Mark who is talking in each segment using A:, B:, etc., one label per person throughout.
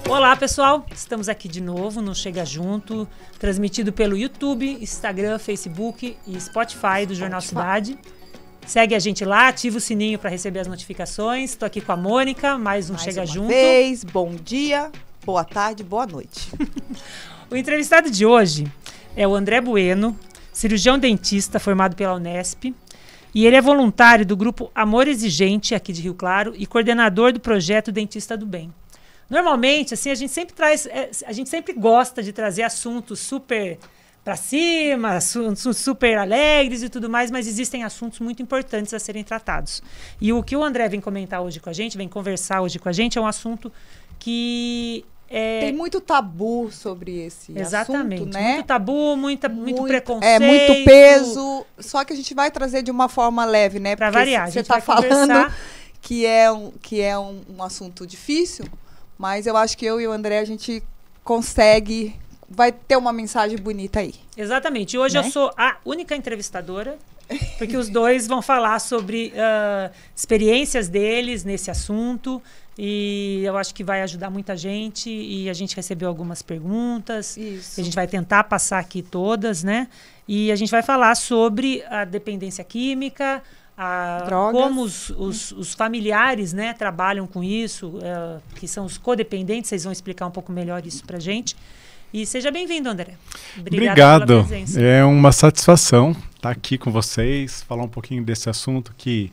A: Olá, pessoal! Estamos aqui de novo no Chega Junto, transmitido pelo YouTube, Instagram, Facebook e Spotify do Jornal Cidade. Segue a gente lá, ativa o sininho para receber as notificações. Estou aqui com a Mônica, mais um Chega Junto.
B: Bom dia, boa tarde, boa noite.
A: O entrevistado de hoje é o André Bueno, cirurgião dentista formado pela Unesp. E ele é voluntário do grupo Amor Exigente, aqui de Rio Claro, e coordenador do projeto Dentista do Bem. Normalmente, assim, a gente sempre gosta de trazer assuntos super para cima, assuntos super alegres e tudo mais, mas existem assuntos muito importantes a serem tratados. E o que o André vem comentar hoje com a gente, vem conversar hoje com a gente, é um assunto que
B: tem muito tabu sobre esse
A: Exatamente,
B: assunto, né?
A: Muito tabu, muito preconceito.
B: Muito peso, só que a gente vai trazer de uma forma leve, né?
A: Para variar,
B: você está falando que é um assunto difícil, mas eu acho que eu e o André, a gente consegue, vai ter uma mensagem bonita aí.
A: Exatamente. E hoje eu sou a única entrevistadora, porque os dois vão falar sobre experiências deles nesse assunto. E eu acho que vai ajudar muita gente. E a gente recebeu algumas perguntas.
B: Isso.
A: A gente vai tentar passar aqui todas, né? E a gente vai falar sobre a dependência química, como os familiares, né, trabalham com isso, que são os codependentes. Vocês vão explicar um pouco melhor isso pra gente. E seja bem-vindo, André.
C: Obrigado pela presença. É uma satisfação estar aqui com vocês, falar um pouquinho desse assunto que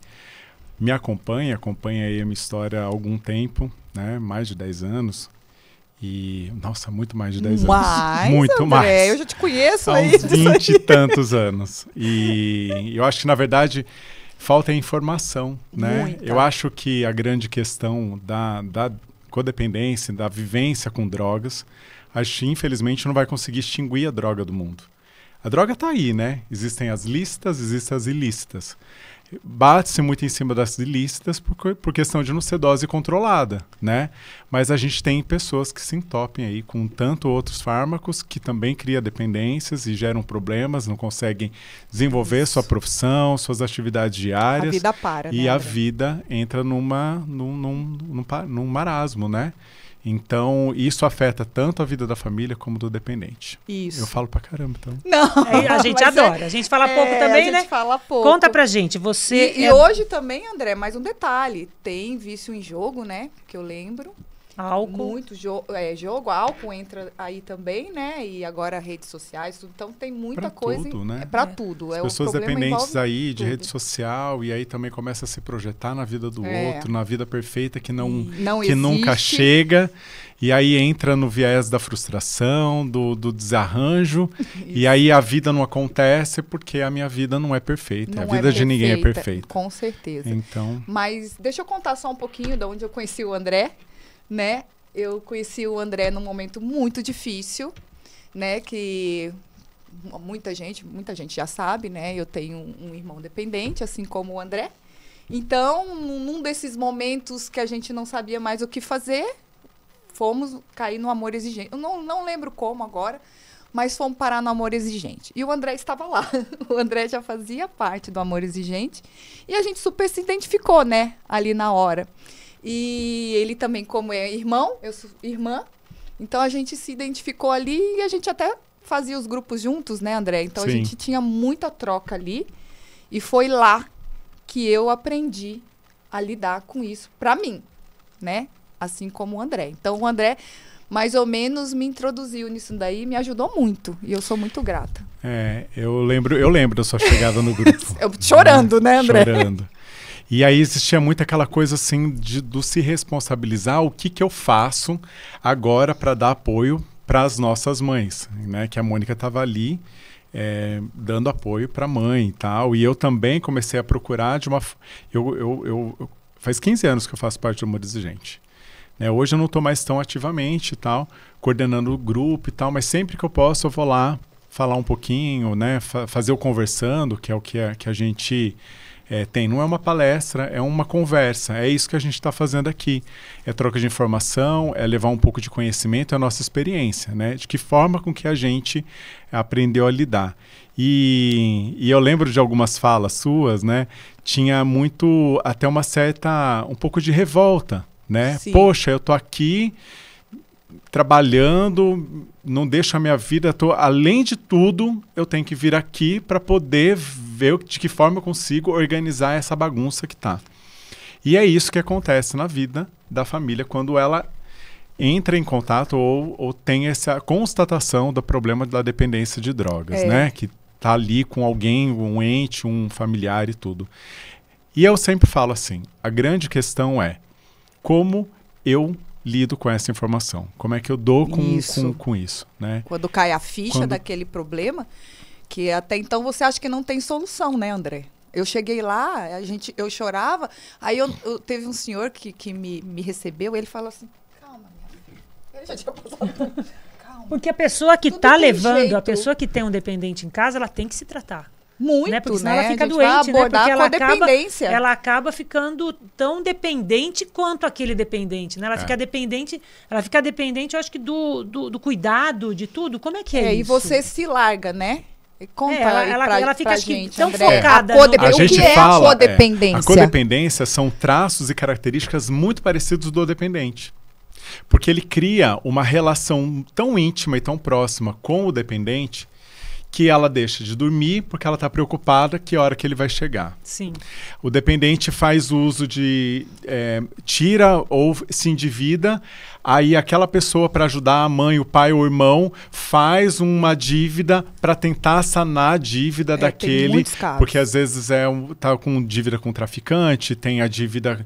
C: me acompanha aí a minha história há algum tempo, né, mais de 10 anos. E, nossa, muito mais de 10 anos. Muito
B: André,
C: mais.
B: Eu já te conheço
C: há uns 20 e tantos anos. E eu acho que, na verdade, falta informação, né?
B: Muita.
C: Eu acho que a grande questão da codependência, da vivência com drogas, a gente, infelizmente, não vai conseguir extinguir a droga do mundo. A droga está aí, né? Existem as lícitas, existem as ilícitas. Bate-se muito em cima das ilícitas por questão de não ser dose controlada, né? Mas a gente tem pessoas que se entopem aí com tanto outros fármacos que também criam dependências e geram problemas, não conseguem desenvolver sua profissão, suas atividades diárias.
B: A vida para,
C: e
B: né,
C: a
B: André?
C: vida entra num marasmo, né? Então, isso afeta tanto a vida da família como do dependente.
B: Isso.
C: Eu falo pra caramba, então.
B: Não,
A: a gente adora. A gente fala pouco também, né?
B: A gente fala pouco.
A: Conta pra gente, você...
B: E hoje também, André, mais um detalhe. Tem vício em jogo, né? Que eu lembro.
A: Álcool.
B: Muito jogo, álcool entra aí também, né? E agora redes sociais, tudo. Então tem muita
C: pra
B: coisa.
C: Tudo, né?
B: É pra tudo.
C: As pessoas dependentes aí de
B: tudo.
C: rede social, e aí também começa a se projetar na vida do outro, na vida perfeita que nunca
B: existe.
C: chega. E aí entra no viés da frustração, do desarranjo. E aí a vida não acontece porque a minha vida não é perfeita. A vida de ninguém é perfeita.
B: Com certeza.
C: Então...
B: Mas deixa eu contar só um pouquinho de onde eu conheci o André, né? Eu conheci o André num momento muito difícil, né? Que muita gente já sabe, né? Eu tenho um irmão dependente, assim como o André. Então, num desses momentos que a gente não sabia mais o que fazer, fomos cair no Amor Exigente. Eu não lembro como agora, mas fomos parar no Amor Exigente. E o André estava lá. O André já fazia parte do Amor Exigente. E a gente super se identificou, né? Ali na hora. E ele também, como é irmão, eu sou irmã. Então, a gente se identificou ali e a gente até fazia os grupos juntos, né, André? Então,
C: Sim.
B: A gente tinha muita troca ali. E foi lá que eu aprendi a lidar com isso para mim, né? Assim como o André. Então, o André, mais ou menos, me introduziu nisso daí e me ajudou muito. E eu sou muito grata.
C: Eu lembro da sua chegada no grupo.
B: Chorando, né, André?
C: Chorando. E aí existia muito aquela coisa assim do se responsabilizar, o que eu faço agora para dar apoio para as nossas mães, né? Que a Mônica estava ali dando apoio para a mãe e tal. E eu também comecei a procurar de uma... faz 15 anos que eu faço parte do Amor Exigente. Hoje eu não estou mais tão ativamente e tal, coordenando o grupo e tal, mas sempre que eu posso eu vou lá falar um pouquinho, né? Fazer o conversando, que é o que a gente... tem, não é uma palestra, é uma conversa, é isso que a gente está fazendo aqui, é troca de informação, é levar um pouco de conhecimento, é a nossa experiência, né, de que forma com que a gente aprendeu a lidar. E eu lembro de algumas falas suas, né? Tinha muito, até uma certa, um pouco de revolta, né?
B: Sim.
C: Poxa, eu tô aqui trabalhando, não deixo a minha vida, além de tudo, eu tenho que vir aqui para poder ver de que forma eu consigo organizar essa bagunça que tá. E é isso que acontece na vida da família quando ela entra em contato ou tem essa constatação do problema da dependência de drogas, né? Que tá ali com alguém, um ente, um familiar e tudo. E eu sempre falo assim, a grande questão é como eu lido com essa informação. Como é que eu dou com isso, né?
B: Quando cai a ficha daquele problema, que até então você acha que não tem solução, né, André? Eu cheguei lá, eu chorava, aí eu teve um senhor que me recebeu, ele falou assim, calma, minha filha. Ele já tinha passado. Calma.
A: Porque a pessoa que está levando, a pessoa que tem um dependente em casa, ela tem que se tratar.
B: Muito,
A: né? Porque senão
B: né?
A: ela fica
B: A gente
A: doente,
B: vai
A: né? Porque
B: abordar
A: ela acaba ficando tão dependente quanto aquele dependente, né? Ela fica dependente, eu acho que do cuidado, de tudo. Como é que é isso?
B: E você se larga, né? Conta
A: ela fica
B: gente,
A: tão
B: André.
A: focada.
C: A gente fala,
B: a codependência?
C: A codependência são traços e características muito parecidos do dependente. Porque ele cria uma relação tão íntima e tão próxima com o dependente que ela deixa de dormir porque ela está preocupada que hora que ele vai chegar.
A: Sim.
C: O dependente faz uso de... tira ou se endivida, aí aquela pessoa, para ajudar a mãe, o pai ou o irmão, faz uma dívida para tentar sanar a dívida daquele.
B: Tem muitos casos.
C: Porque às vezes tá com dívida com traficante, tem a dívida...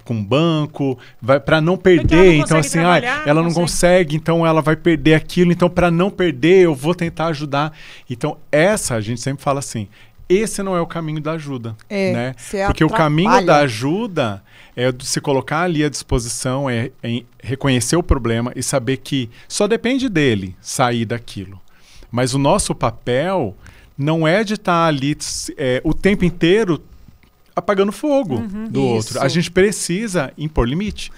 C: com banco, para não perder, então assim, ela não consegue, então ela vai perder aquilo, então para não perder eu vou tentar ajudar. Então a gente sempre fala assim, esse não é o caminho da ajuda, né? Porque o caminho da ajuda é se colocar ali à disposição, é reconhecer o problema e saber que só depende dele sair daquilo. Mas o nosso papel não é de estar ali o tempo inteiro apagando fogo do outro. A gente precisa impor limite.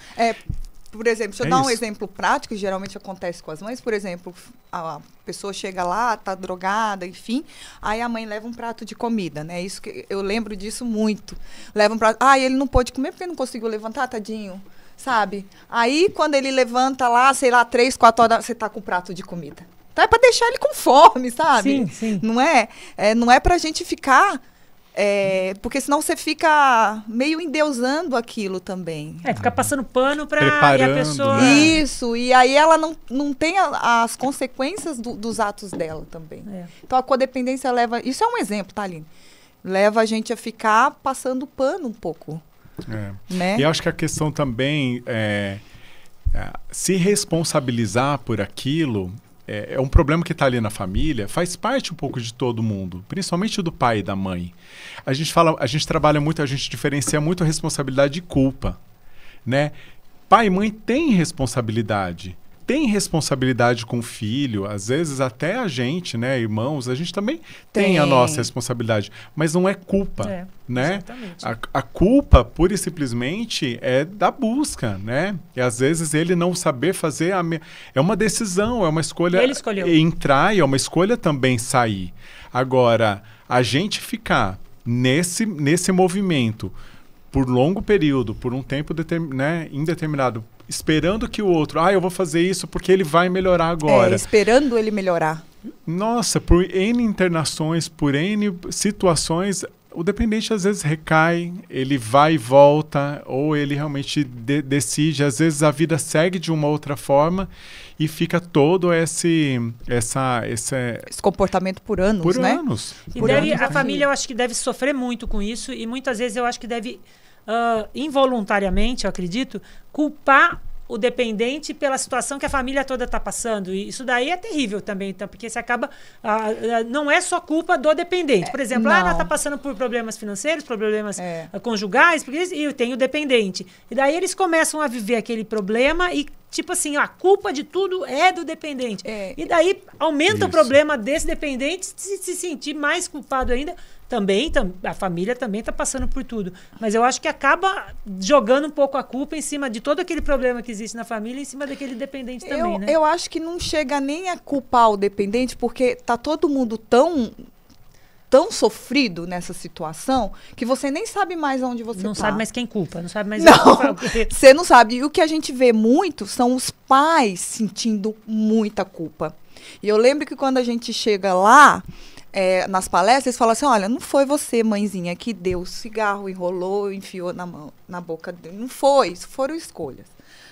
B: Por exemplo, deixa eu dar um exemplo prático, que geralmente acontece com as mães. Por exemplo, a pessoa chega lá, tá drogada, enfim, aí a mãe leva um prato de comida, né? Isso que eu lembro disso muito. Leva um prato, ele não pôde comer porque não conseguiu levantar, tadinho, sabe? Aí, quando ele levanta lá, sei lá, 3, 4 horas, você tá com o prato de comida. Então é pra deixar ele com fome, sabe?
A: Sim, sim.
B: Não é? Não é pra gente ficar... porque senão você fica meio endeusando aquilo também.
A: Ficar passando pano para
C: a
A: pessoa...
C: Né?
B: Isso, e aí ela não tem as consequências dos atos dela também. Então a codependência leva... Isso é um exemplo, tá, Aline? Leva a gente a ficar passando pano um pouco. Né?
C: E eu acho que a questão também se responsabilizar por aquilo... É um problema que está ali na família, faz parte um pouco de todo mundo, principalmente do pai e da mãe. A gente trabalha muito, a gente diferencia muito a responsabilidade de culpa, né? Pai e mãe têm responsabilidade com o filho, às vezes até a gente, né, irmãos, a gente também tem a nossa responsabilidade, mas não é culpa, né? A culpa, pura e simplesmente, é da busca, né? E às vezes ele não saber fazer, é uma decisão, é uma escolha
A: ele escolheu
C: entrar e é uma escolha também sair. Agora, a gente ficar nesse movimento por longo período, por um tempo indeterminado, esperando que o outro, eu vou fazer isso porque ele vai melhorar agora.
B: Esperando ele melhorar.
C: Nossa, por N internações, por N situações, o dependente às vezes recai, ele vai e volta, ou ele realmente decide, às vezes a vida segue de uma outra forma e fica todo esse
B: comportamento por anos, né?
C: Anos.
A: E a família, eu acho que deve sofrer muito com isso e muitas vezes eu acho que deve... involuntariamente, eu acredito, culpar o dependente pela situação que a família toda está passando. E isso daí é terrível também, então, porque você acaba... não é só culpa do dependente. Por exemplo, ela está passando por problemas financeiros, problemas conjugais, e tem o dependente. E daí eles começam a viver aquele problema e, tipo assim, a culpa de tudo é do dependente. E daí aumenta o problema desse dependente se sentir mais culpado ainda Também, a família também está passando por tudo. Mas eu acho que acaba jogando um pouco a culpa em cima de todo aquele problema que existe na família, em cima daquele dependente também, né?
B: Eu acho que não chega nem a culpar o dependente, porque tá todo mundo tão sofrido nessa situação que você nem sabe mais onde você
A: não
B: tá.
A: sabe mais quem culpa, não sabe mais
B: Não,
A: quem
B: você não sabe. E o que a gente vê muito são os pais sentindo muita culpa. E eu lembro que quando a gente chega lá, nas palestras, eles falam assim, olha, não foi você, mãezinha, que deu o cigarro, enrolou, enfiou na boca dele. Não foi, isso foram escolhas.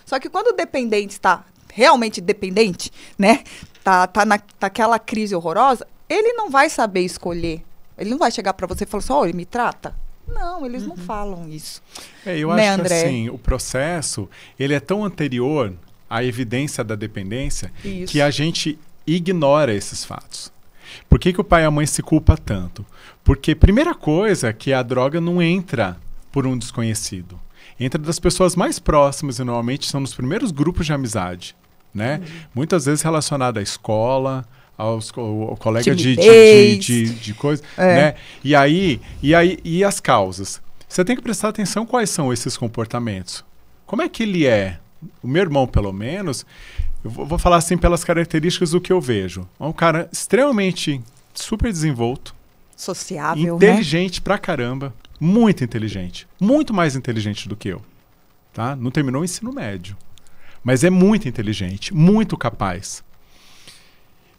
B: Só que quando o dependente está realmente dependente, né, tá naquela crise horrorosa, ele não vai saber escolher. Ele não vai chegar para você e falar assim, olha, me trata. Não, eles não falam isso.
C: Eu acho que assim, o processo, ele é tão anterior à evidência da dependência que a gente ignora esses fatos. Por que o pai e a mãe se culpam tanto? Porque, primeira coisa, que a droga não entra por um desconhecido. Entra das pessoas mais próximas e normalmente são nos primeiros grupos de amizade, né? Muitas vezes relacionado à escola, ao colega de coisa, né? E as causas? Você tem que prestar atenção quais são esses comportamentos. Como é que ele é? O meu irmão, pelo menos, eu vou falar assim pelas características do que eu vejo. É um cara extremamente super desenvolto,
B: sociável,
C: inteligente pra caramba, muito inteligente, muito mais inteligente do que eu, tá? Não terminou o ensino médio, mas é muito inteligente, muito capaz.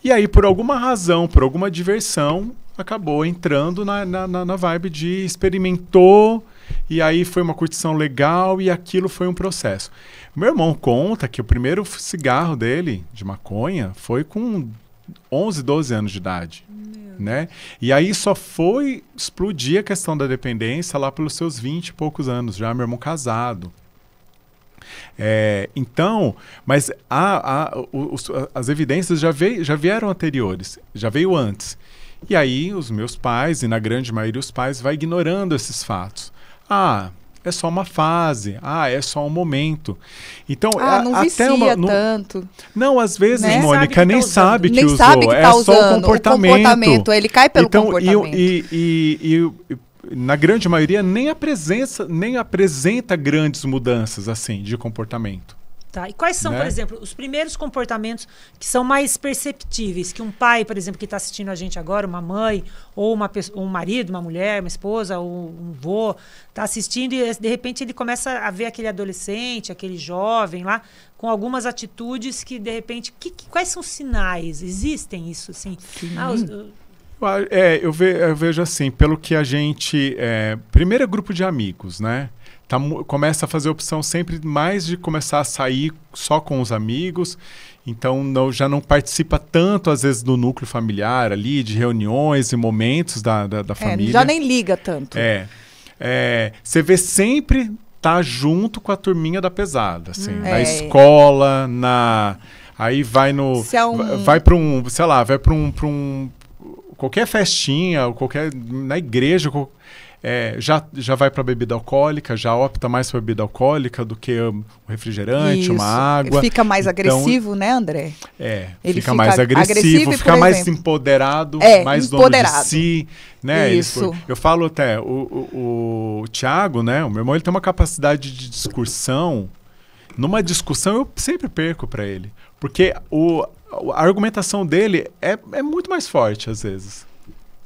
C: E aí, por alguma razão, por alguma diversão, acabou entrando na vibe de experimentou, e aí foi uma curtição legal e aquilo foi um processo. Meu irmão conta que o primeiro cigarro dele, de maconha, foi com 11, 12 anos de idade. Né? E aí só foi explodir a questão da dependência lá pelos seus 20 e poucos anos, já meu irmão casado. Então, mas as evidências já vieram anteriores, já veio antes. E aí os meus pais, e na grande maioria os pais, vai ignorando esses fatos. É só uma fase, é só um momento. Então,
B: não vicia tanto.
C: Não, às vezes,
B: né?
C: Mônica, nem sabe que
B: nem
C: usou.
B: Sabe que tá usando.
C: Só o comportamento.
B: Ele cai pelo comportamento.
C: E na grande maioria nem apresenta grandes mudanças assim de comportamento.
A: Tá. E quais são, por exemplo, os primeiros comportamentos que são mais perceptíveis? Que um pai, por exemplo, que está assistindo a gente agora, uma mãe, ou um marido, uma mulher, uma esposa, ou um vô, está assistindo e de repente ele começa a ver aquele adolescente, aquele jovem lá, com algumas atitudes que de repente... quais são os sinais? Existem isso, assim?
C: Eu vejo assim, pelo que a gente... primeiro é grupo de amigos, né? Começa a fazer opção sempre mais de começar a sair só com os amigos, então já não participa tanto, às vezes, do núcleo familiar ali, de reuniões e momentos da família.
B: Já nem liga tanto.
C: Você vê sempre tá junto com a turminha da pesada, assim, na escola, aí vai no... vai para um, sei lá, vai para um qualquer festinha, na igreja... já vai para bebida alcoólica, já opta mais para bebida alcoólica do que um refrigerante, uma água.
B: Fica mais agressivo, né, André?
C: Ele fica mais agressivo, fica mais empoderado, mais dono de si. Né?
B: Isso.
C: Eu falo até, o Thiago, né, o meu irmão, ele tem uma capacidade de discussão. Numa discussão eu sempre perco para ele, porque a argumentação dele é muito mais forte às vezes,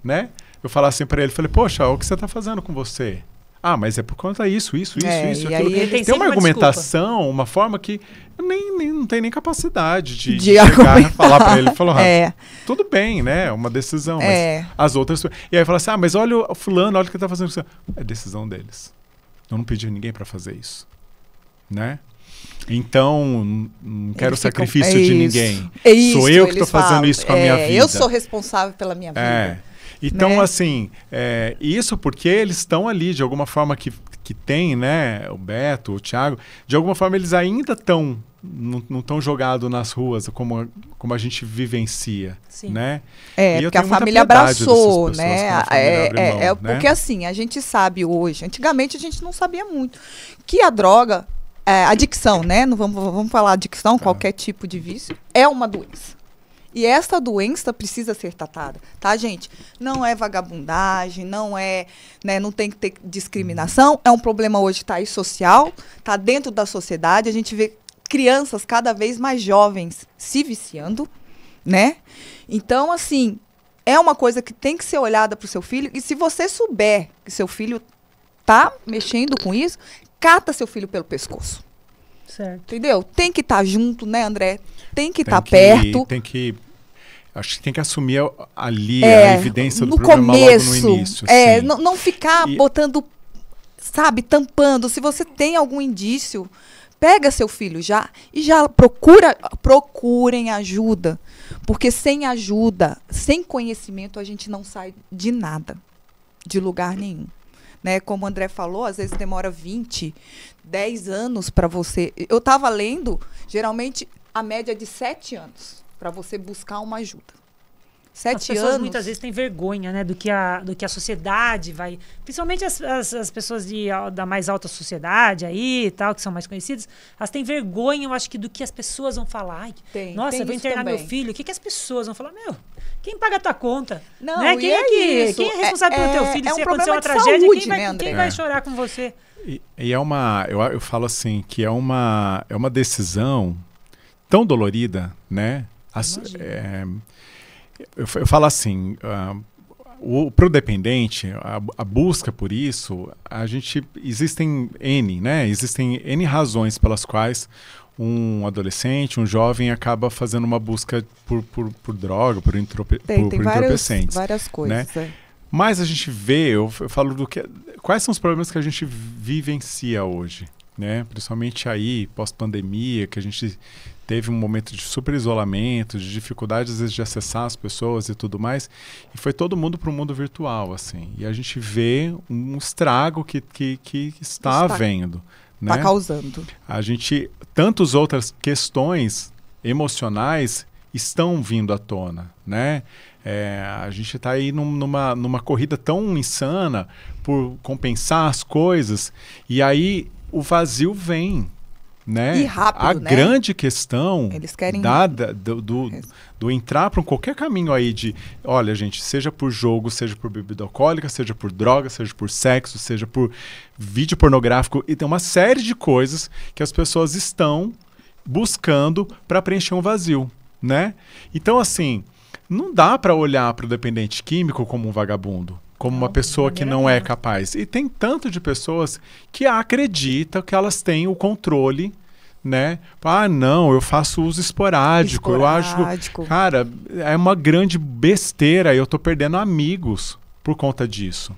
C: né? Eu falava assim pra ele, falei, poxa, o que você tá fazendo com você? Mas é por conta disso, isso, aquilo.
A: Ele
C: tem uma argumentação, uma forma que eu não tem nem capacidade de
B: chegar
C: e falar pra ele. Falou, tudo bem, né? É uma decisão, mas as outras... E aí fala assim, mas olha o fulano, olha o que ele tá fazendo com você. É decisão deles. Eu não pedi ninguém pra fazer isso, né? Então, não quero sacrifício de ninguém. Sou eu que tô fazendo isso com a minha vida.
B: Eu sou responsável pela minha vida.
C: Então, assim, isso porque eles estão ali, de alguma forma que tem, né, o Beto, o Thiago, de alguma forma eles ainda não estão jogados nas ruas como a gente vivencia, né?
B: Porque a família abraçou, né? Porque assim, a gente sabe hoje, antigamente a gente não sabia muito, que a droga, adicção, né? Não vamos falar adicção, qualquer tipo de vício, é uma doença. E essa doença precisa ser tratada, tá, gente? Não é vagabundagem, não é, né, não tem que ter discriminação. É um problema hoje que está aí social, está dentro da sociedade. A gente vê crianças cada vez mais jovens se viciando, né? Então, assim, é uma coisa que tem que ser olhada para o seu filho. E se você souber que seu filho tá mexendo com isso, cata seu filho pelo pescoço.
A: Certo.
B: Entendeu? Tem que estar junto, né, André? Tem que estar perto.
C: Acho que tem que assumir ali a evidência do problema logo no início.
B: Não ficar botando, sabe, tampando. Se você tem algum indício, pega seu filho já procurem ajuda. Porque sem ajuda, sem conhecimento, a gente não sai de nada, de lugar nenhum. Né? Como o André falou, às vezes demora 10 anos para você. Eu estava lendo, geralmente, a média é de 7 anos para você buscar uma ajuda. 7 anos.
A: As pessoas muitas vezes têm vergonha, né, do que a sociedade vai... Principalmente as pessoas da mais alta sociedade aí e tal, que são mais conhecidas, elas têm vergonha, eu acho que do que as pessoas vão falar. Nossa, eu vou internar meu filho, o que as pessoas vão falar? Meu, quem paga a tua conta?
B: Não,
A: né? Quem é responsável pelo teu filho? Se acontecer uma tragédia, saúde, quem vai chorar com você?
C: E é uma... Eu falo assim, que é uma decisão tão dolorida, né? Eu falo assim, pro dependente, a busca por isso, existem N razões pelas quais um adolescente, um jovem acaba fazendo uma busca por droga, por entorpecentes.
B: Várias coisas,
C: né? Mas a gente vê, eu falo quais são os problemas que a gente vivencia hoje, né? Principalmente aí, pós-pandemia, que a gente teve um momento de super isolamento, de dificuldade às vezes de acessar as pessoas e tudo mais, e foi todo mundo para o mundo virtual, assim. E a gente vê um estrago que está havendo. Está
B: causando.
C: Tantas outras questões emocionais estão vindo à tona, né? A gente está aí numa corrida tão insana por compensar as coisas, e aí o vazio vem. Né?
B: E rápido,
C: grande questão
B: eles querem
C: do entrar para qualquer caminho aí de, olha, gente, seja por jogo, seja por bebida alcoólica, seja por droga, seja por sexo, seja por vídeo pornográfico, e tem uma série de coisas que as pessoas estão buscando para preencher um vazio, né? Então, assim, não dá para olhar para o dependente químico como um vagabundo, como uma pessoa que não é capaz. E tem tanto de pessoas que acreditam que elas têm o controle, né? Não, eu faço uso esporádico. Eu acho, cara, é uma grande besteira. Eu tô perdendo amigos por conta disso.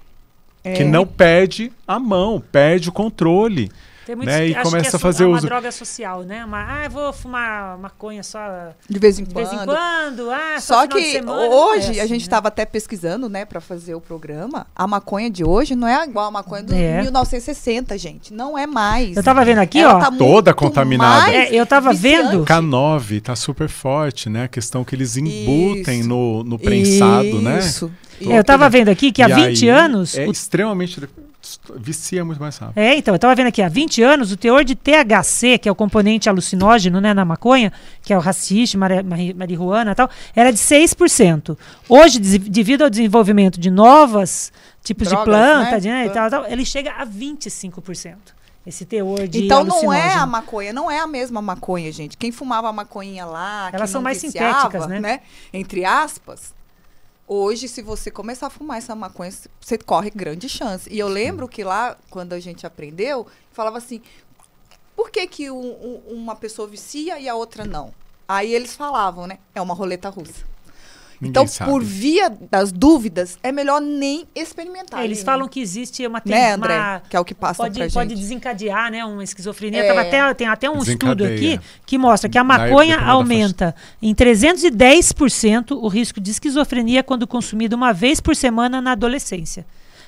C: Que não perde a mão, perde o controle.
A: Tem muitos
C: né?
A: que
C: E começa a fazer
A: é uma
C: uso.
A: droga social, né? Eu vou fumar maconha só
B: de vez em
A: quando.
B: Só que hoje a gente estava até pesquisando, né, para fazer o programa. A maconha de hoje não é igual a maconha de 1960, gente. Não é mais.
A: Eu tava vendo aqui,
B: Tá
C: toda contaminada.
A: Eu tava vendo.
C: K9 tá super forte, né? A questão que eles embutem no prensado, né?
B: Isso.
A: Eu tava vendo aqui que há 20 anos...
C: É extremamente... Vicia muito mais rápido.
A: Então, eu estava vendo aqui, há 20 anos, o teor de THC, que é o componente alucinógeno, né, na maconha, que é o haxixe, marihuana e tal, era de 6%. Hoje, devido ao desenvolvimento de novos tipos de planta, né, e tal, ele chega a 25%. Esse teor de
B: então
A: alucinógeno.
B: Não é a maconha, não é a mesma maconha, gente. Quem fumava a maconha lá,
A: elas são mais
B: viciava,
A: sintéticas, né?
B: Entre aspas. Hoje, se você começar a fumar essa maconha, você corre grande chance. E eu lembro que lá, quando a gente aprendeu, falava assim, por que uma pessoa vicia e a outra não? Aí eles falavam, né? É uma roleta russa. Então, por via das dúvidas, é melhor nem experimentar.
A: Eles falam que existe uma...
B: Né, André? Que é o que passa pra gente.
A: Pode desencadear, né, uma esquizofrenia. Tem até um estudo aqui que mostra que a maconha aumenta em 310% o risco de esquizofrenia quando consumida uma vez por semana na adolescência.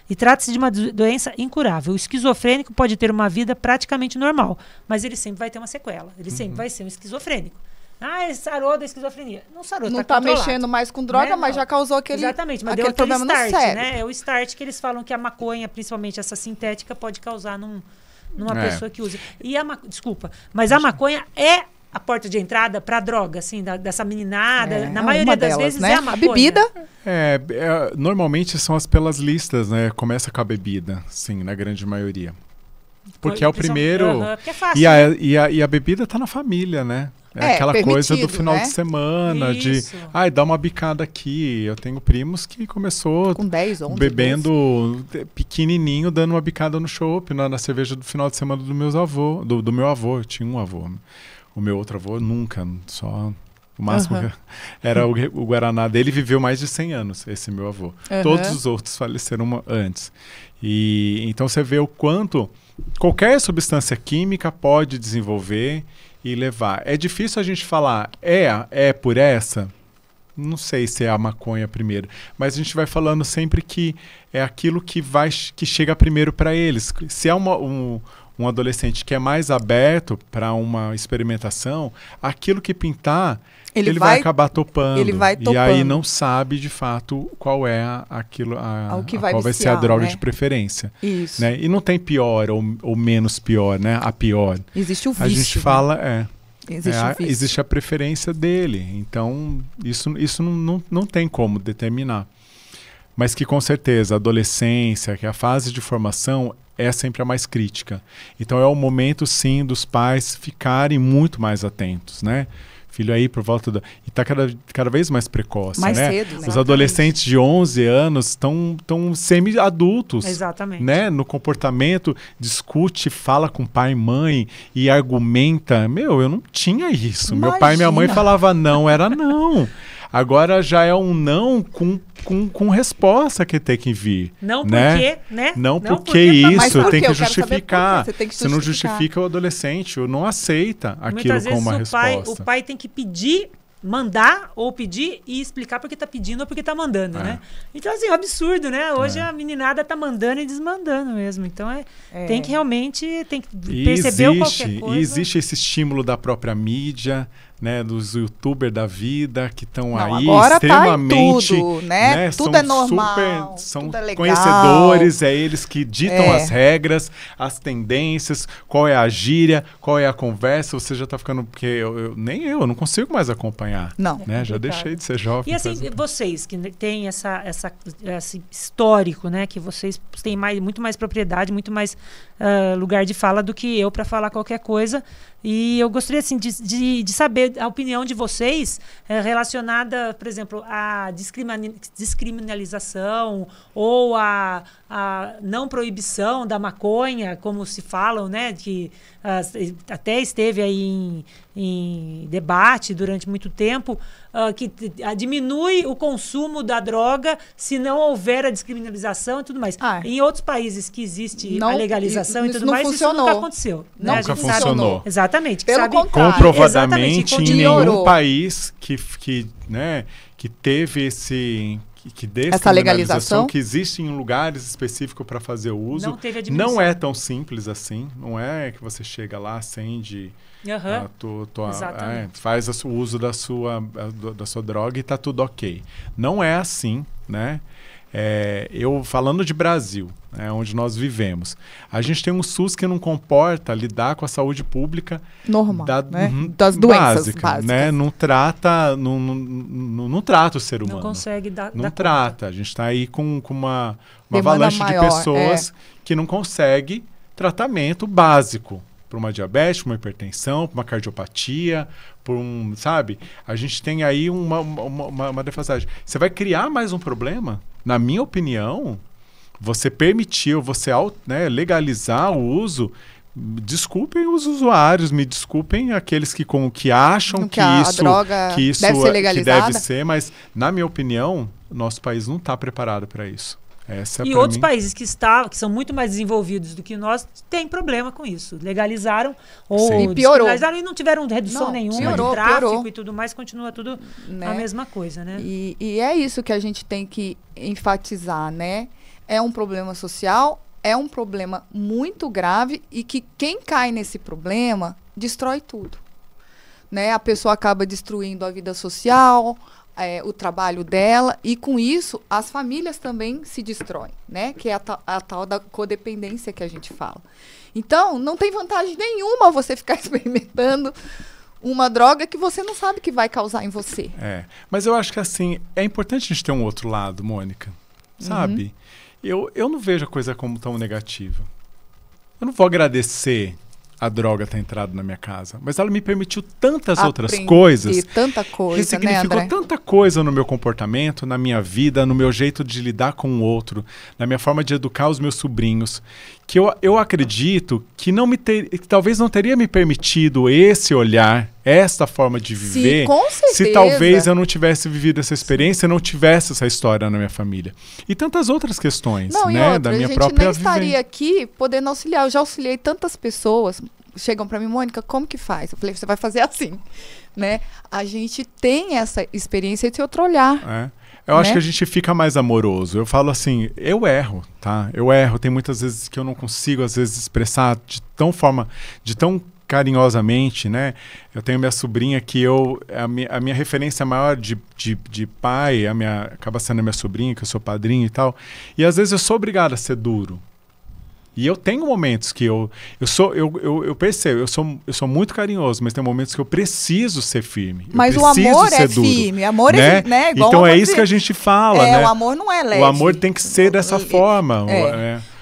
A: E trata-se de uma doença incurável. O esquizofrênico pode ter uma vida praticamente normal, mas ele sempre vai ter uma sequela. Ele sempre vai ser um esquizofrênico. Ele sarou da esquizofrenia. Não sarou,
B: não tá mexendo mais com droga, né? Mas já causou aquele,
A: exatamente, mas
B: aquele problema
A: start,
B: no cérebro.
A: Né? É o start que eles falam que a maconha, principalmente essa sintética, pode causar numa pessoa que usa. Desculpa, mas a maconha é a porta de entrada para droga, assim, dessa meninada? Na
B: é
A: maioria
B: uma
A: das
B: delas,
A: vezes
B: né?
A: é a
B: A
A: maconha.
B: bebida.
C: Normalmente são pelas listas, né? Começa com a bebida, sim, na grande maioria. Porque é o primeiro.
A: Porque é fácil.
C: E a bebida tá na família, né? É aquela coisa do final, né, de semana,
A: Isso.
C: dá uma bicada aqui. Eu tenho primos que começou
B: Com 10, 11,
C: bebendo pequenininho, dando uma bicada no chopp, na cerveja do final de semana do meu avô. Eu tinha um avô. O meu outro avô nunca, só... O máximo que era o Guaraná dele. Viveu mais de 100 anos, esse meu avô. Todos os outros faleceram antes. E então você vê o quanto qualquer substância química pode desenvolver e levar. É difícil a gente falar, é por essa? Não sei se é a maconha primeiro, mas a gente vai falando sempre que é aquilo que chega primeiro para eles. Se é um adolescente que é mais aberto para uma experimentação, aquilo que pintar, ele vai acabar topando.
B: Ele vai topando.
C: E aí não sabe, de fato, qual é qual vai ser a droga, né, de preferência.
B: Isso.
C: Né? E não tem pior ou menos pior, né? A pior.
B: Existe o vício.
C: A gente fala,
B: existe
C: a preferência dele. Então, isso não tem como determinar. Mas que, com certeza, a adolescência, que a fase de formação é sempre a mais crítica. Então, é o momento, sim, dos pais ficarem muito mais atentos, né? Filho aí por volta e está cada vez mais precoce,
B: mais
C: né?
B: cedo, né?
C: Os adolescentes de 11 anos estão semi-adultos.
A: Exatamente.
C: Né? No comportamento, discute, fala com pai e mãe e argumenta. Eu não tinha isso.
B: Imagina.
C: Meu pai e minha mãe falavam não, era não. Agora já é um não com resposta que tem que vir.
A: Não
C: né?
A: porque, né?
C: Não porque isso, tem que
B: eu
C: justificar.
B: Você tem que
C: Se não justifica, o adolescente não aceita aquilo
A: muitas
C: como uma
A: vezes
C: resposta.
A: O pai tem que pedir, mandar ou pedir e explicar porque tá pedindo ou porque tá mandando, né? Então, assim, é um absurdo, né? Hoje a meninada tá mandando e desmandando mesmo. Então, tem que realmente perceber qualquer coisa.
C: E existe esse estímulo da própria mídia, né, dos youtubers da vida que estão aí extremamente,
B: tá em tudo, né? Tudo é normal,
C: são
B: tudo é legal.
C: Conhecedores, eles que ditam as regras, as tendências, qual é a gíria, qual é a conversa. Você já está ficando, porque eu não consigo mais acompanhar.
B: Não.
C: Né? Já deixei de ser jovem.
A: E assim, vocês que têm esse histórico, né, que vocês têm muito mais propriedade, muito mais lugar de fala do que eu para falar qualquer coisa. E eu gostaria assim, de saber a opinião de vocês relacionada, por exemplo, à descriminalização ou à não proibição da maconha, como se falam, né? Que até esteve aí em debate durante muito tempo, que diminui o consumo da droga se não houver a descriminalização e tudo mais. Em outros países que existe a legalização e tudo mais,
B: funcionou.
A: Isso nunca aconteceu.
C: Nunca funcionou.
A: Exatamente.
B: Pelo contrário.
C: Comprovadamente, em nenhum
B: piorou.
C: país que teve essa
B: legalização,
C: que existe em lugares específicos para fazer o uso,
A: não teve a diminuição.
C: Não é tão simples assim. Não é que você chega lá, acende, faz o uso da sua droga e está tudo ok. Não é assim, né? Eu falando de Brasil, onde nós vivemos, a gente tem um SUS que não comporta lidar com a saúde pública
B: normal, né? Das doenças básicas.
C: Né? Não trata o ser humano.
A: Não consegue dar
C: trata.
A: Conta.
C: A gente está aí com uma avalanche de pessoas que não consegue tratamento básico para uma diabetes, uma hipertensão, para uma cardiopatia, sabe? A gente tem aí uma defasagem. Você vai criar mais um problema? Na minha opinião, você permitir, você legalizar o uso. Desculpem os usuários, me desculpem aqueles que acham que isso
B: deve ser legalizada.
C: Que deve ser, mas na minha opinião, nosso país não está preparado para isso.
A: E outros países que são muito mais desenvolvidos do que nós têm problema com isso. Legalizaram ou despenalizaram e não tiveram redução nenhuma de tráfico e tudo mais, continua tudo a mesma coisa, né?
B: E é isso que a gente tem que enfatizar, né? É um problema social, é um problema muito grave e que quem cai nesse problema destrói tudo, né? A pessoa acaba destruindo a vida social, o trabalho dela, e com isso as famílias também se destroem, né? Que é a tal da codependência que a gente fala. Então, não tem vantagem nenhuma você ficar experimentando uma droga que você não sabe que vai causar em você.
C: Mas eu acho que assim, é importante a gente ter um outro lado, Mônica. Sabe? Eu não vejo a coisa como tão negativa. Eu não vou agradecer a droga ter entrado na minha casa, mas ela me permitiu tantas outras coisas.
B: Tanta coisa,
C: ressignificou
B: né, André?
C: tanta coisa no meu comportamento, na minha vida, no meu jeito de lidar com o outro, na minha forma de educar os meus sobrinhos, que eu acredito que que talvez não teria me permitido esse olhar, esta forma de viver,
B: Sim, com certeza.
C: se talvez eu não tivesse vivido essa experiência, não tivesse essa história na minha família. E tantas outras questões,
B: Não,
C: né,
B: e outra,
C: da minha
B: a gente
C: própria
B: nem
C: vivência.
B: estaria aqui podendo auxiliar. Eu já auxiliei tantas pessoas, chegam para mim, Mônica, como que faz? Eu falei, você vai fazer assim, né? A gente tem essa experiência de outro olhar.
C: Eu acho que a gente fica mais amoroso. Eu falo assim, eu erro, tá? Eu erro. Tem muitas vezes que eu não consigo, às vezes, expressar de tão carinhosamente, né? Eu tenho minha sobrinha que a minha referência maior de pai, acaba sendo a minha sobrinha, que eu sou padrinho e tal. E às vezes eu sou obrigado a ser duro. E eu tenho momentos que eu percebo, eu sou muito carinhoso, mas tem momentos que eu preciso ser firme.
D: Mas o amor é firme, amor
C: né?
D: né? Igual
C: então é isso que a gente fala, né?
D: O amor não é leve.
C: O amor tem que ser dessa forma.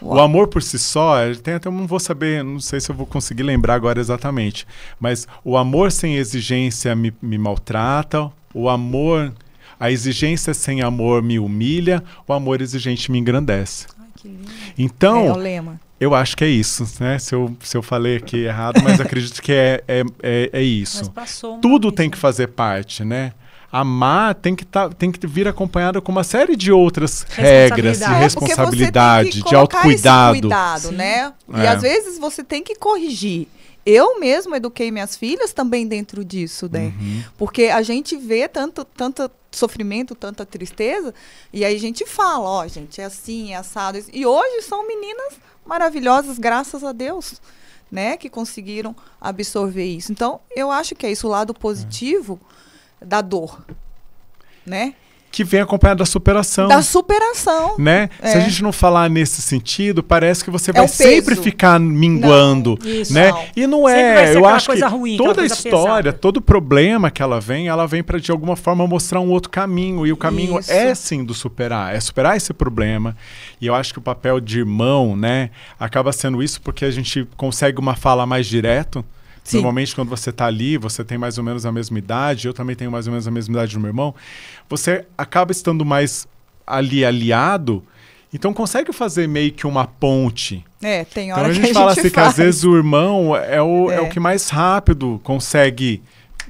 C: O amor por si só, ele tem até, não vou saber, não sei se eu vou conseguir lembrar agora exatamente, mas o amor sem exigência me maltrata, a exigência sem amor me humilha, o amor exigente me engrandece.
D: Ai, que lindo.
C: Então,
D: é o lema.
C: Eu acho que é isso, né? Se eu falei aqui errado, mas acredito que é isso.
A: Mas passou
C: Tudo tem que fazer parte, né? Amar tem que vir acompanhado com uma série de outras regras e responsabilidade, de autocuidado.
D: Cuidado, né? E às vezes você tem que corrigir. Eu mesma eduquei minhas filhas também dentro disso, né? Porque a gente vê tanto sofrimento, tanta tristeza, e aí a gente fala, ó, gente, é assim, é assado. E hoje são meninas maravilhosas, graças a Deus, né? Que conseguiram absorver isso. Então, eu acho que é isso, o lado positivo da dor, né?
C: Que vem acompanhado da superação.
D: Da superação.
C: Né? Se a gente não falar nesse sentido, parece que você vai sempre ficar minguando.
D: Não, isso,
C: né?
D: Não.
C: E não
A: é.
C: Eu acho que
A: ruim,
C: toda a história, todo problema que ela vem para, de alguma forma, mostrar um outro caminho. E o caminho é, sim, do superar. É superar esse problema. E eu acho que o papel de irmão, né, acaba sendo isso porque a gente consegue uma fala mais direto. Sim. Normalmente, quando você está ali, você tem mais ou menos a mesma idade, eu também tenho mais ou menos a mesma idade do meu irmão, você acaba estando mais ali aliado, então consegue fazer meio que uma ponte.
D: Tem hora
C: então,
D: que
C: a gente fala assim que às vezes o irmão é o que mais rápido consegue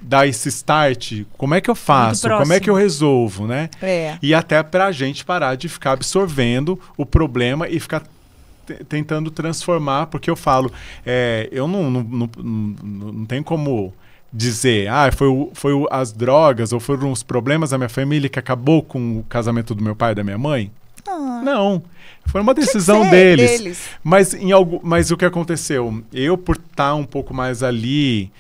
C: dar esse start. Como é que eu faço? Como é que eu resolvo, né? E até pra gente parar de ficar absorvendo o problema e ficar tentando transformar, porque eu falo, eu não tenho como dizer, foi as drogas ou foram os problemas da minha família que acabou com o casamento do meu pai e da minha mãe. Não, foi uma decisão deles. Mas o que aconteceu? Eu, por estar um pouco mais ali,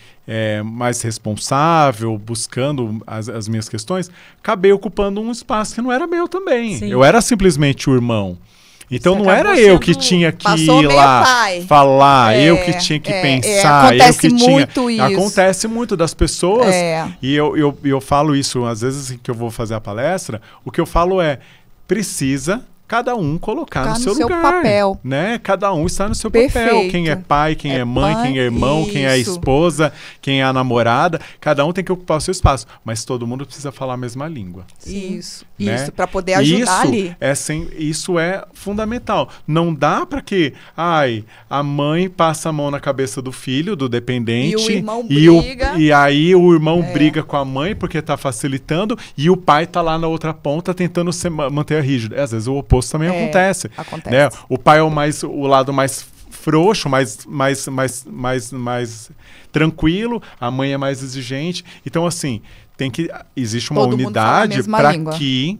C: mais responsável, buscando as minhas questões, acabei ocupando um espaço que não era meu também. Sim. Eu era simplesmente o irmão. Então não era eu que tinha que ir lá falar, eu que tinha que pensar, eu que tinha. Acontece muito das pessoas. E eu falo isso, às vezes que eu vou fazer a palestra, o que eu falo precisa cada um colocar no seu lugar,
D: papel,
C: né? Cada um está no seu papel. Quem é pai, quem é mãe, quem é irmão, quem é a esposa, quem é a namorada, cada um tem que ocupar o seu espaço, mas todo mundo precisa falar a mesma língua.
D: Isso,
C: né?
D: Isso, para poder ajudar ali.
C: Isso é fundamental. Não dá para que, a mãe passa a mão na cabeça do filho, do dependente,
D: e o irmão briga.
C: E aí o irmão briga com a mãe porque está facilitando e o pai está lá na outra ponta tentando manter a rígida. Às vezes o oposto também acontece. Né? O pai é o lado mais frouxo, mais tranquilo, a mãe é mais exigente. Então, assim, existe uma unidade para que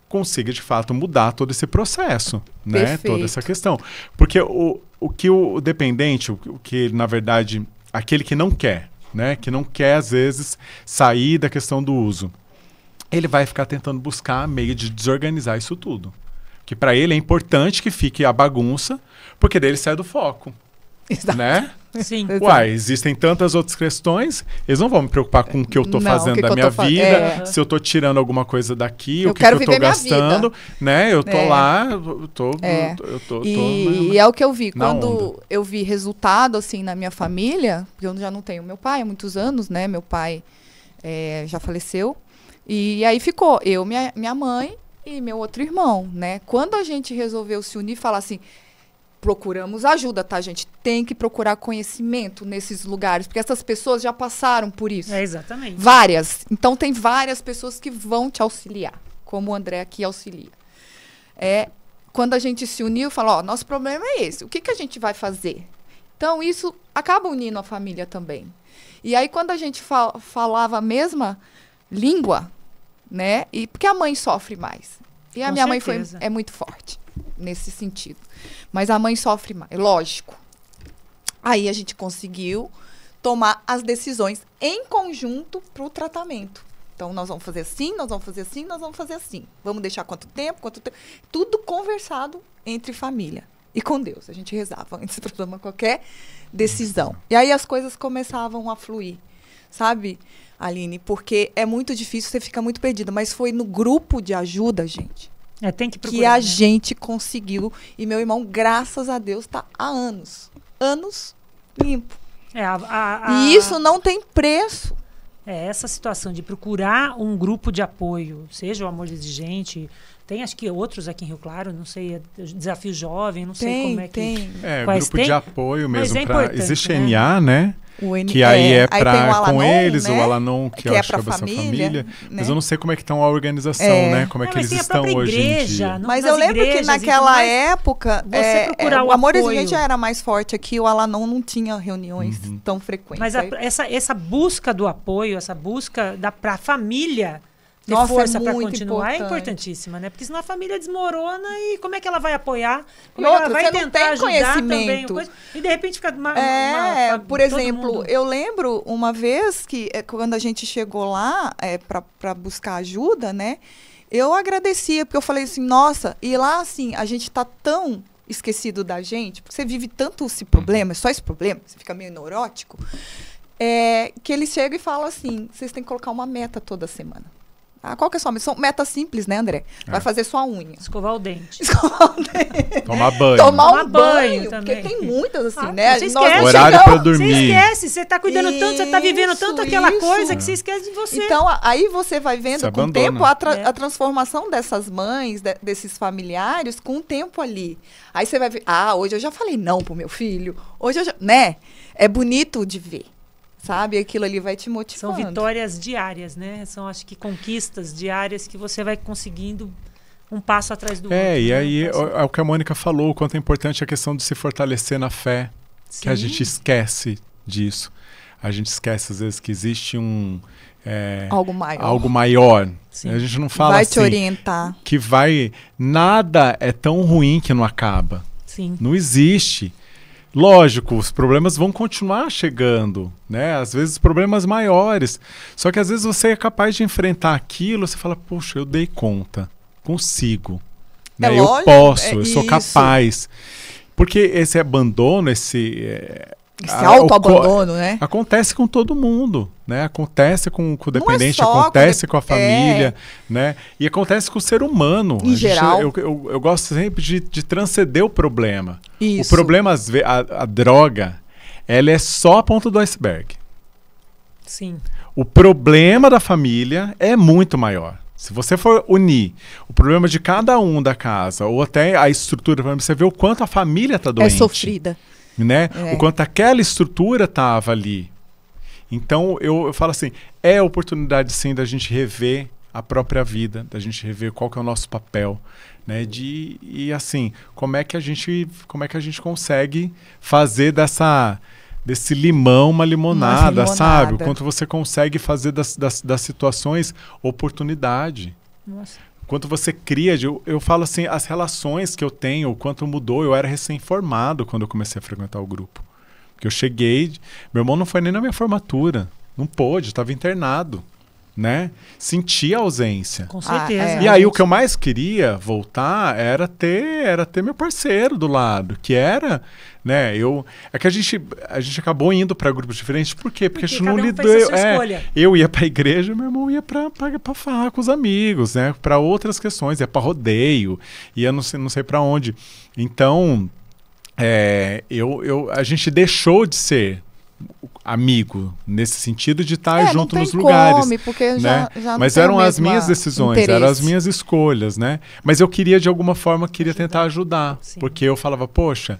C: consiga, de fato, mudar todo esse processo, né? Toda essa questão. Porque o que o dependente, o que, na verdade, aquele que não quer, né? Que não quer, às vezes, sair da questão do uso, ele vai ficar tentando buscar meio de desorganizar isso tudo. Que para ele é importante que fique a bagunça, porque daí ele sai do foco.
B: Exato.
C: né?
A: Sim.
C: Uai, existem tantas outras questões, eles não vão me preocupar com o que eu tô
B: Não,
C: fazendo
B: o que
C: da
B: que eu
C: minha
B: tô
C: vida,
B: é.
C: se eu tô tirando alguma coisa daqui,
B: Eu
C: o que
B: quero
C: eu tô
B: viver minha
C: gastando,
B: vida.
C: né? Eu tô
B: É.
C: lá, eu tô
B: E é o que eu vi.
C: na
B: Quando
C: onda.
B: eu vi resultado, assim, na minha família, porque eu já não tenho meu pai há muitos anos, né? Meu pai já faleceu. E aí ficou eu, minha mãe e meu outro irmão, né? Quando a gente resolveu se unir e falar assim, procuramos ajuda, tá, gente? Tem que procurar conhecimento nesses lugares, porque essas pessoas já passaram por isso.
A: Exatamente.
B: Várias. Então, tem várias pessoas que vão te auxiliar, como o André aqui auxilia. Quando a gente se uniu, falou, ó, nosso problema é esse, o que, que a gente vai fazer? Então, isso acaba unindo a família também. E aí, quando a gente falava a mesma língua, né? E porque a mãe sofre mais. E a
A: Com
B: minha mãe
A: certeza.
B: é muito forte nesse sentido. Mas a mãe sofre mais, lógico. Aí a gente conseguiu tomar as decisões em conjunto para o tratamento. Então, nós vamos fazer assim, nós vamos fazer assim, nós vamos fazer assim. Vamos deixar quanto tempo. Tudo conversado entre família. E com Deus. A gente rezava antes de tomar qualquer decisão. E aí as coisas começavam a fluir. Sabe, Aline? Porque é muito difícil, você fica muito perdida. Mas foi no grupo de ajuda, gente,
A: Tem que procurar,
B: que a
A: né?
B: gente conseguiu. E meu irmão, graças a Deus, está há anos. Anos limpo. E isso não tem preço.
A: Essa situação de procurar um grupo de apoio, seja o Amor Exigente, tem acho que outros aqui em Rio Claro, não sei, Desafio Jovem, não sei como é que...
B: Tem.
A: Quais
C: Grupo
A: tem?
C: de apoio
A: Mas
C: mesmo.
A: é importante,
C: Existe
A: né?
C: NA, né?
B: O N-
C: Que aí é
B: aí tem o
C: pra,
B: Alanon,
C: com eles,
B: né?
C: o Alanon, que eu
B: Que é
C: acho que
B: pra
C: é pra essa
B: família,
C: família.
B: né?
C: Mas eu não sei como é que estão a organização, né? Como é que
A: Mas
C: eles
A: tem a
C: estão
A: própria
C: hoje em
A: igreja,
C: dia.
A: não-
B: Mas
A: nas
B: eu lembro que
A: igrejas e tudo
B: naquela
A: mais,
B: época,
A: você procurar o
B: o Amor
A: apoio.
B: Exigente já era mais forte aqui, o Alanon não tinha reuniões tão frequentes.
A: Mas
B: Aí-
A: essa busca do apoio, essa busca para a família ter
B: Nossa,
A: força
B: é
A: para
B: muito
A: continuar é
B: importante.
A: importantíssima, né? Porque senão a família desmorona e como é que ela vai apoiar? Como
B: E
A: é que ela
B: outra,
A: vai
B: você não
A: tentar
B: tem
A: ajudar também?
B: conhecimento.
A: E de repente fica
B: por
A: todo
B: exemplo,
A: mundo-
B: eu lembro uma vez que quando a gente chegou lá para buscar ajuda, né? Eu agradecia, porque eu falei assim, nossa, e lá assim, a gente tá tão esquecido da gente, porque você vive tanto esse problema, só esse problema, você fica meio neurótico, que eles chegam e falam assim, vocês têm que colocar uma meta toda semana. Ah, qual que é a sua meta? São metas simples, né, André? Vai fazer sua unha.
A: escovar o dente.
C: Tomar banho.
B: Tomar
A: Tomar
B: um
A: banho
B: banho, porque
A: também.
B: tem muitas assim,
A: Ah,
B: né?
A: você
B: Nós
A: esquece.
C: Horário
B: chegamos-
C: pra dormir.
A: Você esquece, você tá cuidando tanto, você tá vivendo tanto aquela
B: Isso,
A: coisa
B: isso.
A: que você esquece de você.
B: Então, aí você vai vendo
C: Se
B: com o
C: abandona.
B: tempo
A: É.
B: a transformação dessas mães, desses familiares, com o tempo ali. Aí você vai ver, hoje eu já falei não pro meu filho, hoje eu já, né? É bonito de ver, sabe? Aquilo ali vai te
A: São
B: motivando.
A: vitórias diárias, né? São, acho que, conquistas diárias que você vai conseguindo um passo atrás do outro.
C: E
A: né?
C: aí
A: Um passo-
C: é o que a Mônica falou, o quanto é importante a questão de se fortalecer na fé, que a
A: Sim.
C: gente esquece disso. A gente esquece, às vezes, que existe
B: Algo maior.
C: algo maior.
A: Sim.
C: A gente não fala
B: vai
C: assim,
B: te orientar.
C: que vai... Nada é tão ruim que não acaba.
A: Sim.
C: Não existe. Lógico, os problemas vão continuar chegando, né? Às vezes problemas maiores. Só que às vezes você é capaz de enfrentar aquilo, você fala, poxa, eu dei conta, consigo. Né? Eu
B: lógico,
C: posso, eu sou
B: isso.
C: capaz. Porque esse abandono, esse
B: Autoabandono, né?
C: acontece com todo mundo, né? Acontece com o dependente,
B: só com
C: acontece com a
B: é.
C: família, né? E acontece com o ser humano.
B: Em geral.
C: Eu gosto sempre de transcender o problema.
B: Isso.
C: O problema, a droga, ela é só a ponta do iceberg.
A: Sim.
C: O problema da família é muito maior. Se você for unir o problema de cada um da casa, ou até a estrutura, você vê o quanto a família está
B: É
C: doente.
B: sofrida.
C: Né?
B: É.
C: O quanto aquela estrutura estava ali. Então, eu falo assim, é a oportunidade, sim, da gente rever a própria vida, da gente rever qual que é o nosso papel, né? E assim, como é que a gente consegue fazer desse limão uma limonada, sabe? O quanto você consegue fazer das situações oportunidade.
A: Nossa.
C: Quanto você cria, eu falo assim, as relações que eu tenho, o quanto mudou, eu era recém-formado quando eu comecei a frequentar o grupo. Porque eu cheguei, meu irmão não foi nem na minha formatura, não pôde, estava internado. né? Sentir a ausência.
A: Com certeza.
C: E aí o que eu mais queria voltar era ter meu parceiro do lado, que era, né, é que a gente acabou indo para grupos diferentes, por quê? Porque a gente não lidou, eu ia para a igreja, meu irmão ia para farra com os amigos, né, para outras questões, ia para rodeio, ia não sei para onde. Então, a gente deixou de ser amigo, nesse sentido de estar junto nos lugares.
B: Porque
C: né?
B: já
C: Mas eram as minhas decisões, eram as minhas escolhas, né? Mas eu queria, de alguma forma, tentar ajudar.
A: Sim.
C: Porque eu falava, poxa,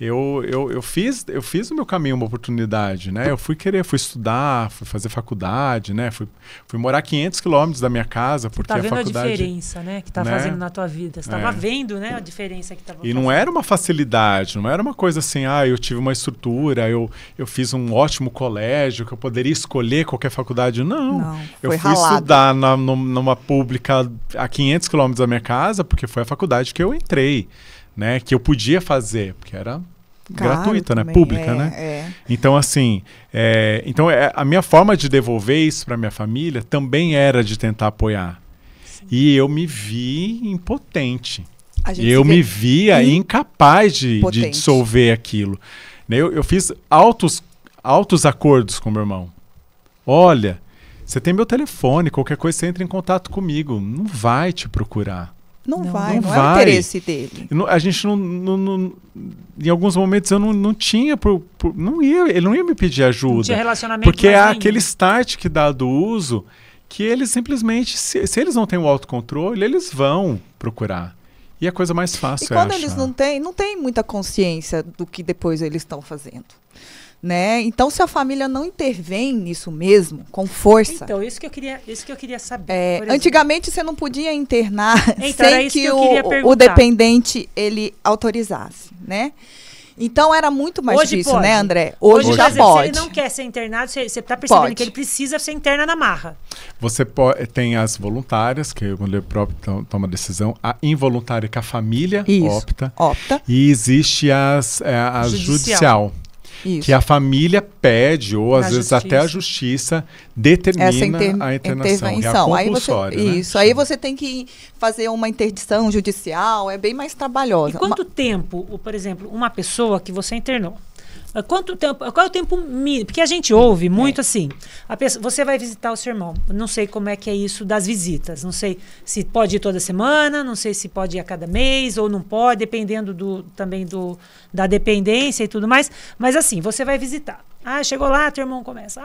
C: eu fiz o meu caminho uma oportunidade, né? Eu fui estudar, fui fazer faculdade, né? Fui morar 500 quilômetros da minha casa, porque
A: a faculdade...
C: Tá vendo
A: a diferença, né? Que tá fazendo na tua vida. Você estava vendo, né? A diferença que estava fazendo.
C: E não era uma facilidade, não era uma coisa assim, eu tive uma estrutura, eu fiz um ótimo colégio, que eu poderia escolher qualquer faculdade. Não, eu fui estudar numa pública a 500 quilômetros da minha casa, porque foi a faculdade que eu entrei. Né, que eu podia fazer, porque era gratuita, né, pública, né? Então, assim, a minha forma de devolver isso para minha família também era de tentar apoiar. Sim. E eu me vi impotente. Eu me via incapaz de dissolver aquilo. Eu fiz altos acordos com meu irmão. Olha, você tem meu telefone, qualquer coisa você entra em contato comigo. Não vai te procurar.
D: Não vai. É o interesse dele.
C: A gente não em alguns momentos eu não tinha, ele não ia me pedir ajuda. Não
A: tinha relacionamento.
C: Porque é aquele start que dá do uso, que eles simplesmente, se eles não têm o autocontrole, eles vão procurar. E é a coisa mais fácil.
D: E quando eles não têm muita consciência do que depois eles estão fazendo. Né? Então, se a família não intervém nisso mesmo, com força...
A: Então, isso que eu queria saber.
D: Antigamente, você não podia internar sem que o dependente ele autorizasse, né? Então, era muito mais difícil,
A: pode.
D: Né, André? Hoje já pode.
A: Se ele não quer ser internado, você está percebendo que ele precisa ser interna na marra.
C: Você tem as voluntárias, que quando ele próprio toma a decisão, a involuntária que a família opta. E existe a judicial. Isso. Que a família pede, ou às vezes até a justiça determina a internação. É a compulsória,
D: aí você tem que fazer uma interdição judicial, é bem mais trabalhosa.
A: E quanto tempo, por exemplo, uma pessoa que você internou, quanto tempo, qual é o tempo mínimo? Porque a gente ouve muito assim, você vai visitar o seu irmão, não sei como é que é isso das visitas, não sei se pode ir toda semana, não sei se pode ir a cada mês ou não pode, dependendo também da dependência e tudo mais, mas assim, você vai visitar. Chegou lá, teu irmão começa.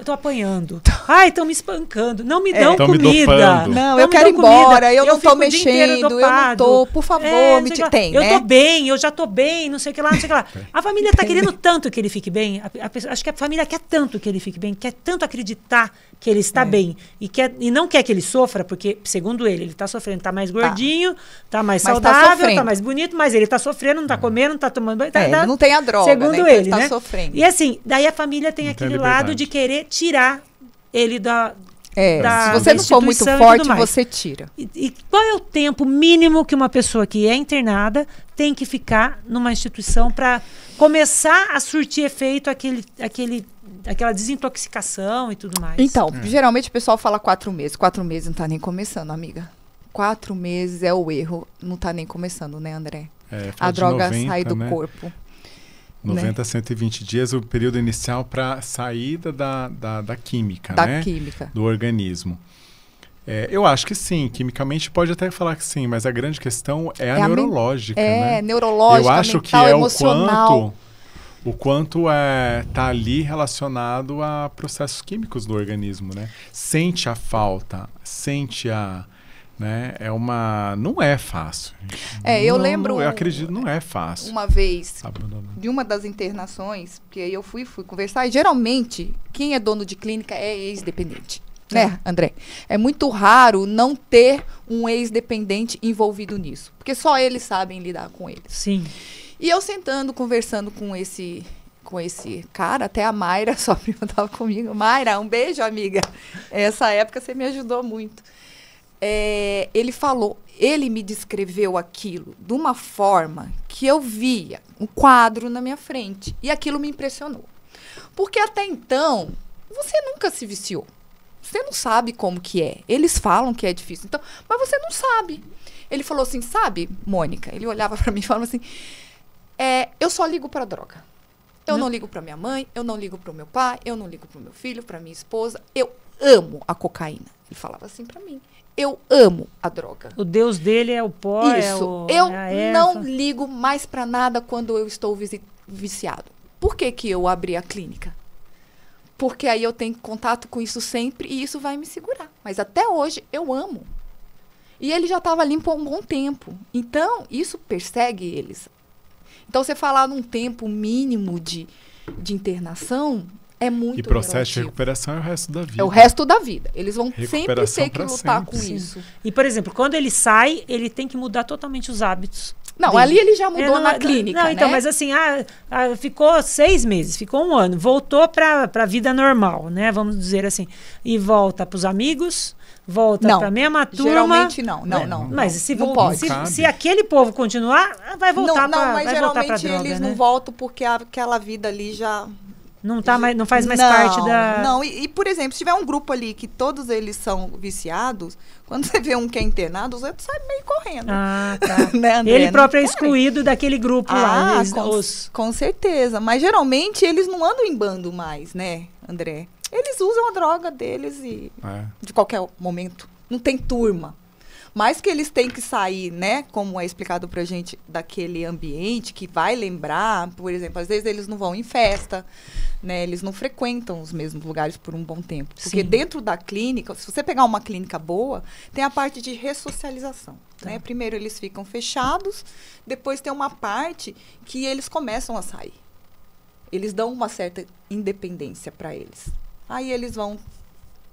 A: Tô apanhando. Estão me espancando. Não me dão comida.
D: Não, eu quero ir embora. Eu não tô mexendo. Eu não tô. Por favor, me tem,
A: né? Eu tô bem, eu já tô bem, não sei o que lá, não sei o que lá. A família tá querendo tanto que ele fique bem. Acho que a família quer tanto que ele fique bem, quer tanto acreditar que ele está bem. E não quer que ele sofra, porque, segundo ele tá sofrendo, tá mais gordinho, tá mais saudável, tá mais bonito, mas ele tá sofrendo, não tá comendo, não tá tomando banho.
D: Ele não tem a droga,
A: segundo ele,
D: tá
A: né?
D: Sofrendo.
A: E assim, daí a família tem aquele lado de querer tirar ele
D: se você não for muito forte, você tira.
A: E qual é o tempo mínimo que uma pessoa que é internada tem que ficar numa instituição para começar a surtir efeito aquela desintoxicação e tudo mais?
B: Então, geralmente o pessoal fala 4 meses. 4 meses não tá nem começando, amiga. 4 meses é o erro, não tá nem começando, né, André? A droga sai do corpo.
C: 90 a 120 dias, o período inicial para saída da química, né?
B: Química.
C: Do organismo. Eu acho que sim, quimicamente pode até falar que sim, mas a grande questão é a neurológica, né?
B: Neurológica,
C: eu acho
B: mental,
C: que
B: emocional.
C: O quanto tá ali relacionado a processos químicos do organismo, né? Sente a falta, sente né? Não é fácil.
B: Eu lembro.
C: Eu acredito, não é fácil.
B: Uma vez, de uma das internações, porque aí eu fui conversar, e geralmente, quem é dono de clínica é ex-dependente. Né, André? É muito raro não ter um ex-dependente envolvido nisso, porque só eles sabem lidar com ele.
A: Sim.
B: E eu conversando com esse cara, até a Mayra, sua prima estava comigo. Mayra, um beijo, amiga. Essa época você me ajudou muito. Ele me descreveu aquilo de uma forma que eu via um quadro na minha frente. E aquilo me impressionou. Porque até então, você nunca se viciou. você não sabe como que é. Eles falam que é difícil, então, mas você não sabe. Ele falou assim, sabe, Mônica? Ele olhava pra mim e falava assim, eu só ligo pra droga. Eu não ligo pra minha mãe, eu não ligo pro meu pai, eu não ligo pro meu filho, pra minha esposa. Eu amo a cocaína. Ele falava assim pra mim. Eu amo a droga.
A: O Deus dele é o pó,
B: Isso. Eu não ligo mais pra nada quando eu estou viciado. Por que que eu abri a clínica? Porque aí eu tenho contato com isso sempre e isso vai me segurar. Mas até hoje eu amo. E ele já estava limpo há um bom tempo. Então, isso persegue eles. Então, você falar num tempo mínimo de internação é muito
C: E processo
B: relativo.
C: de recuperação é o resto da vida.
B: É o resto da vida. Eles vão sempre
C: Recuperação
B: ter que
C: pra
B: lutar
C: sempre.
B: com
A: Sim.
B: isso.
A: E, por exemplo, quando ele sai, ele tem que mudar totalmente os hábitos.
B: Não,
A: dele.
B: ali ele já mudou na
A: Não,
B: clínica,
A: não, então,
B: né?
A: mas assim, ficou 6 meses, ficou 1 ano, voltou para a vida normal, né? Vamos dizer assim. E volta para os amigos, volta
D: Não,
A: para a mesma turma.
D: Geralmente não.
A: Mas se,
D: Não pode.
A: se aquele povo continuar, vai voltar para
D: mas
A: vai voltar pra
D: geralmente
A: droga,
D: eles
A: né?
D: não voltam porque aquela vida ali já...
A: Não faz mais
D: não,
A: parte da...
D: Não, e, por exemplo, se tiver um grupo ali que todos eles são viciados, quando você vê um que é internado, os outros saem meio correndo.
A: Ah, tá.
D: Né, André?
A: Ele
D: Não
A: próprio é
D: querem.
A: excluído daquele grupo lá. Eles,
D: com certeza. Mas geralmente eles não andam em bando mais, né, André? Eles usam a droga deles e de qualquer momento. Não tem turma. Mas que eles têm que sair, né? Como é explicado pra gente, daquele ambiente que vai lembrar, por exemplo, às vezes eles não vão em festa, né? Eles não frequentam os mesmos lugares por um bom tempo. Porque
A: Sim.
D: dentro da clínica, se você pegar uma clínica boa, tem a parte de ressocialização.
A: Tá.
D: Né? Primeiro eles ficam fechados, depois tem uma parte que eles começam a sair. Eles dão uma certa independência para eles. Aí eles vão,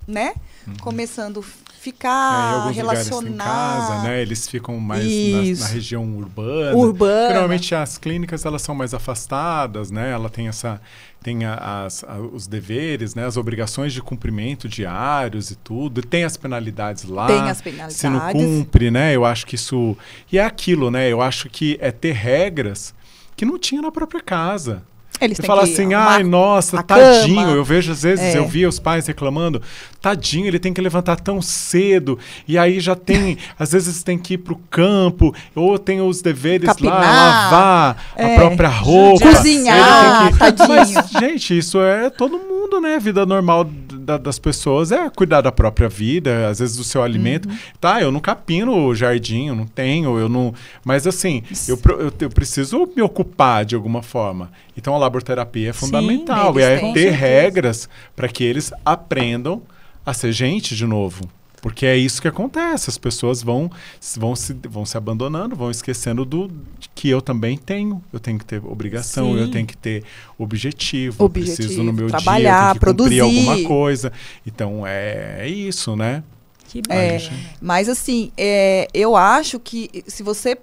D: né? Começando a ficar,
C: Em alguns
D: relacionar.
C: lugares tem casa, né? Eles ficam mais na região urbana.
D: Urbana.
C: Geralmente as clínicas elas são mais afastadas, né? Ela tem os deveres, né? As obrigações de cumprimento diários e tudo. Tem as penalidades lá.
D: Tem as penalidades.
C: Se não cumpre, né? Eu acho que isso... E é aquilo, né? Eu acho que é ter regras que não tinha na própria casa.
D: Eles
C: E
D: têm
C: fala
D: que
C: assim,
D: arrumar
C: ai, nossa,
D: a
C: tadinho.
D: cama.
C: Eu vejo, às vezes, eu via os pais reclamando, tadinho, ele tem que levantar tão cedo. E aí já tem, às vezes tem que ir pro campo, ou tem os deveres
D: Capinar,
C: lá, lavar a própria roupa.
D: Cozinhar,
C: Ele tem que...
D: tadinho.
C: Mas, gente, isso é todo mundo, né? A vida normal das pessoas é cuidar da própria vida, às vezes do seu alimento. Tá, eu não capino o jardim, eu não tenho, eu não... Mas assim, eu preciso me ocupar de alguma forma. Então a laborterapia é fundamental. E é ter regras para que eles aprendam a ser gente de novo. Porque é isso que acontece. As pessoas vão se abandonando, vão esquecendo que eu também tenho. Eu tenho que ter obrigação,
A: Sim.
C: eu tenho que ter objetivo. Eu preciso no meu
D: trabalhar,
C: dia, eu tenho que cumprir
D: produzir.
C: alguma coisa. Então é isso, né?
A: Que bom.
D: Mas assim, eu acho que se você...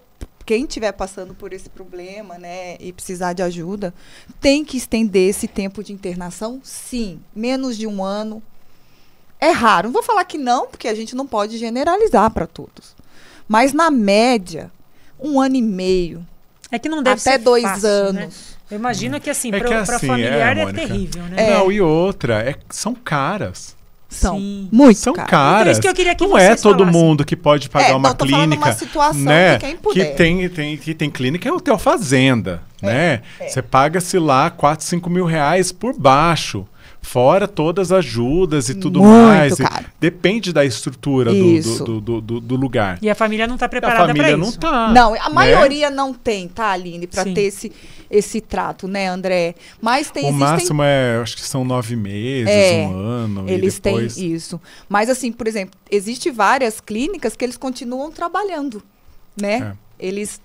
D: Quem estiver passando por esse problema, né, e precisar de ajuda, tem que estender esse tempo de internação, sim. Menos de 1 ano. É raro. Não vou falar que não, porque a gente não pode generalizar para todos. Mas, na média, 1 ano e meio.
A: É que não deve
D: até
A: ser
D: 2
A: fácil,
D: anos.
A: né? Eu imagino que assim,
C: É que
A: para
C: assim,
A: familiar é
C: Mônica.
A: terrível, né?
C: Não, e outra, são caras.
D: São
A: Sim.
D: muito
C: São
D: caros.
C: caras.
A: Então, isso que eu queria que
C: não é
A: vocês
C: todo
A: falassem.
C: mundo que pode pagar uma
D: não, tô falando
C: clínica,
D: uma situação
C: né?
D: de quem puder.
C: Que tem clínica é hotel fazenda, né? Você paga-se lá 4, 5 mil reais por baixo. Fora todas as ajudas e tudo
D: Muito
C: mais.
D: caro.
C: Depende da estrutura
D: Isso.
C: do lugar.
A: E a família não está
C: A
A: preparada para
C: família
A: isso.
C: não tá.
D: Não, a
C: né?
D: maioria não tem, tá, Aline? Para
A: Sim.
D: ter esse trato, né, André? Mas
C: O
D: existem...
C: máximo acho que são 9 meses, 1 ano.
D: Eles
C: e depois...
D: têm isso. Mas, assim, por exemplo, existe várias clínicas que eles continuam trabalhando, né? Eles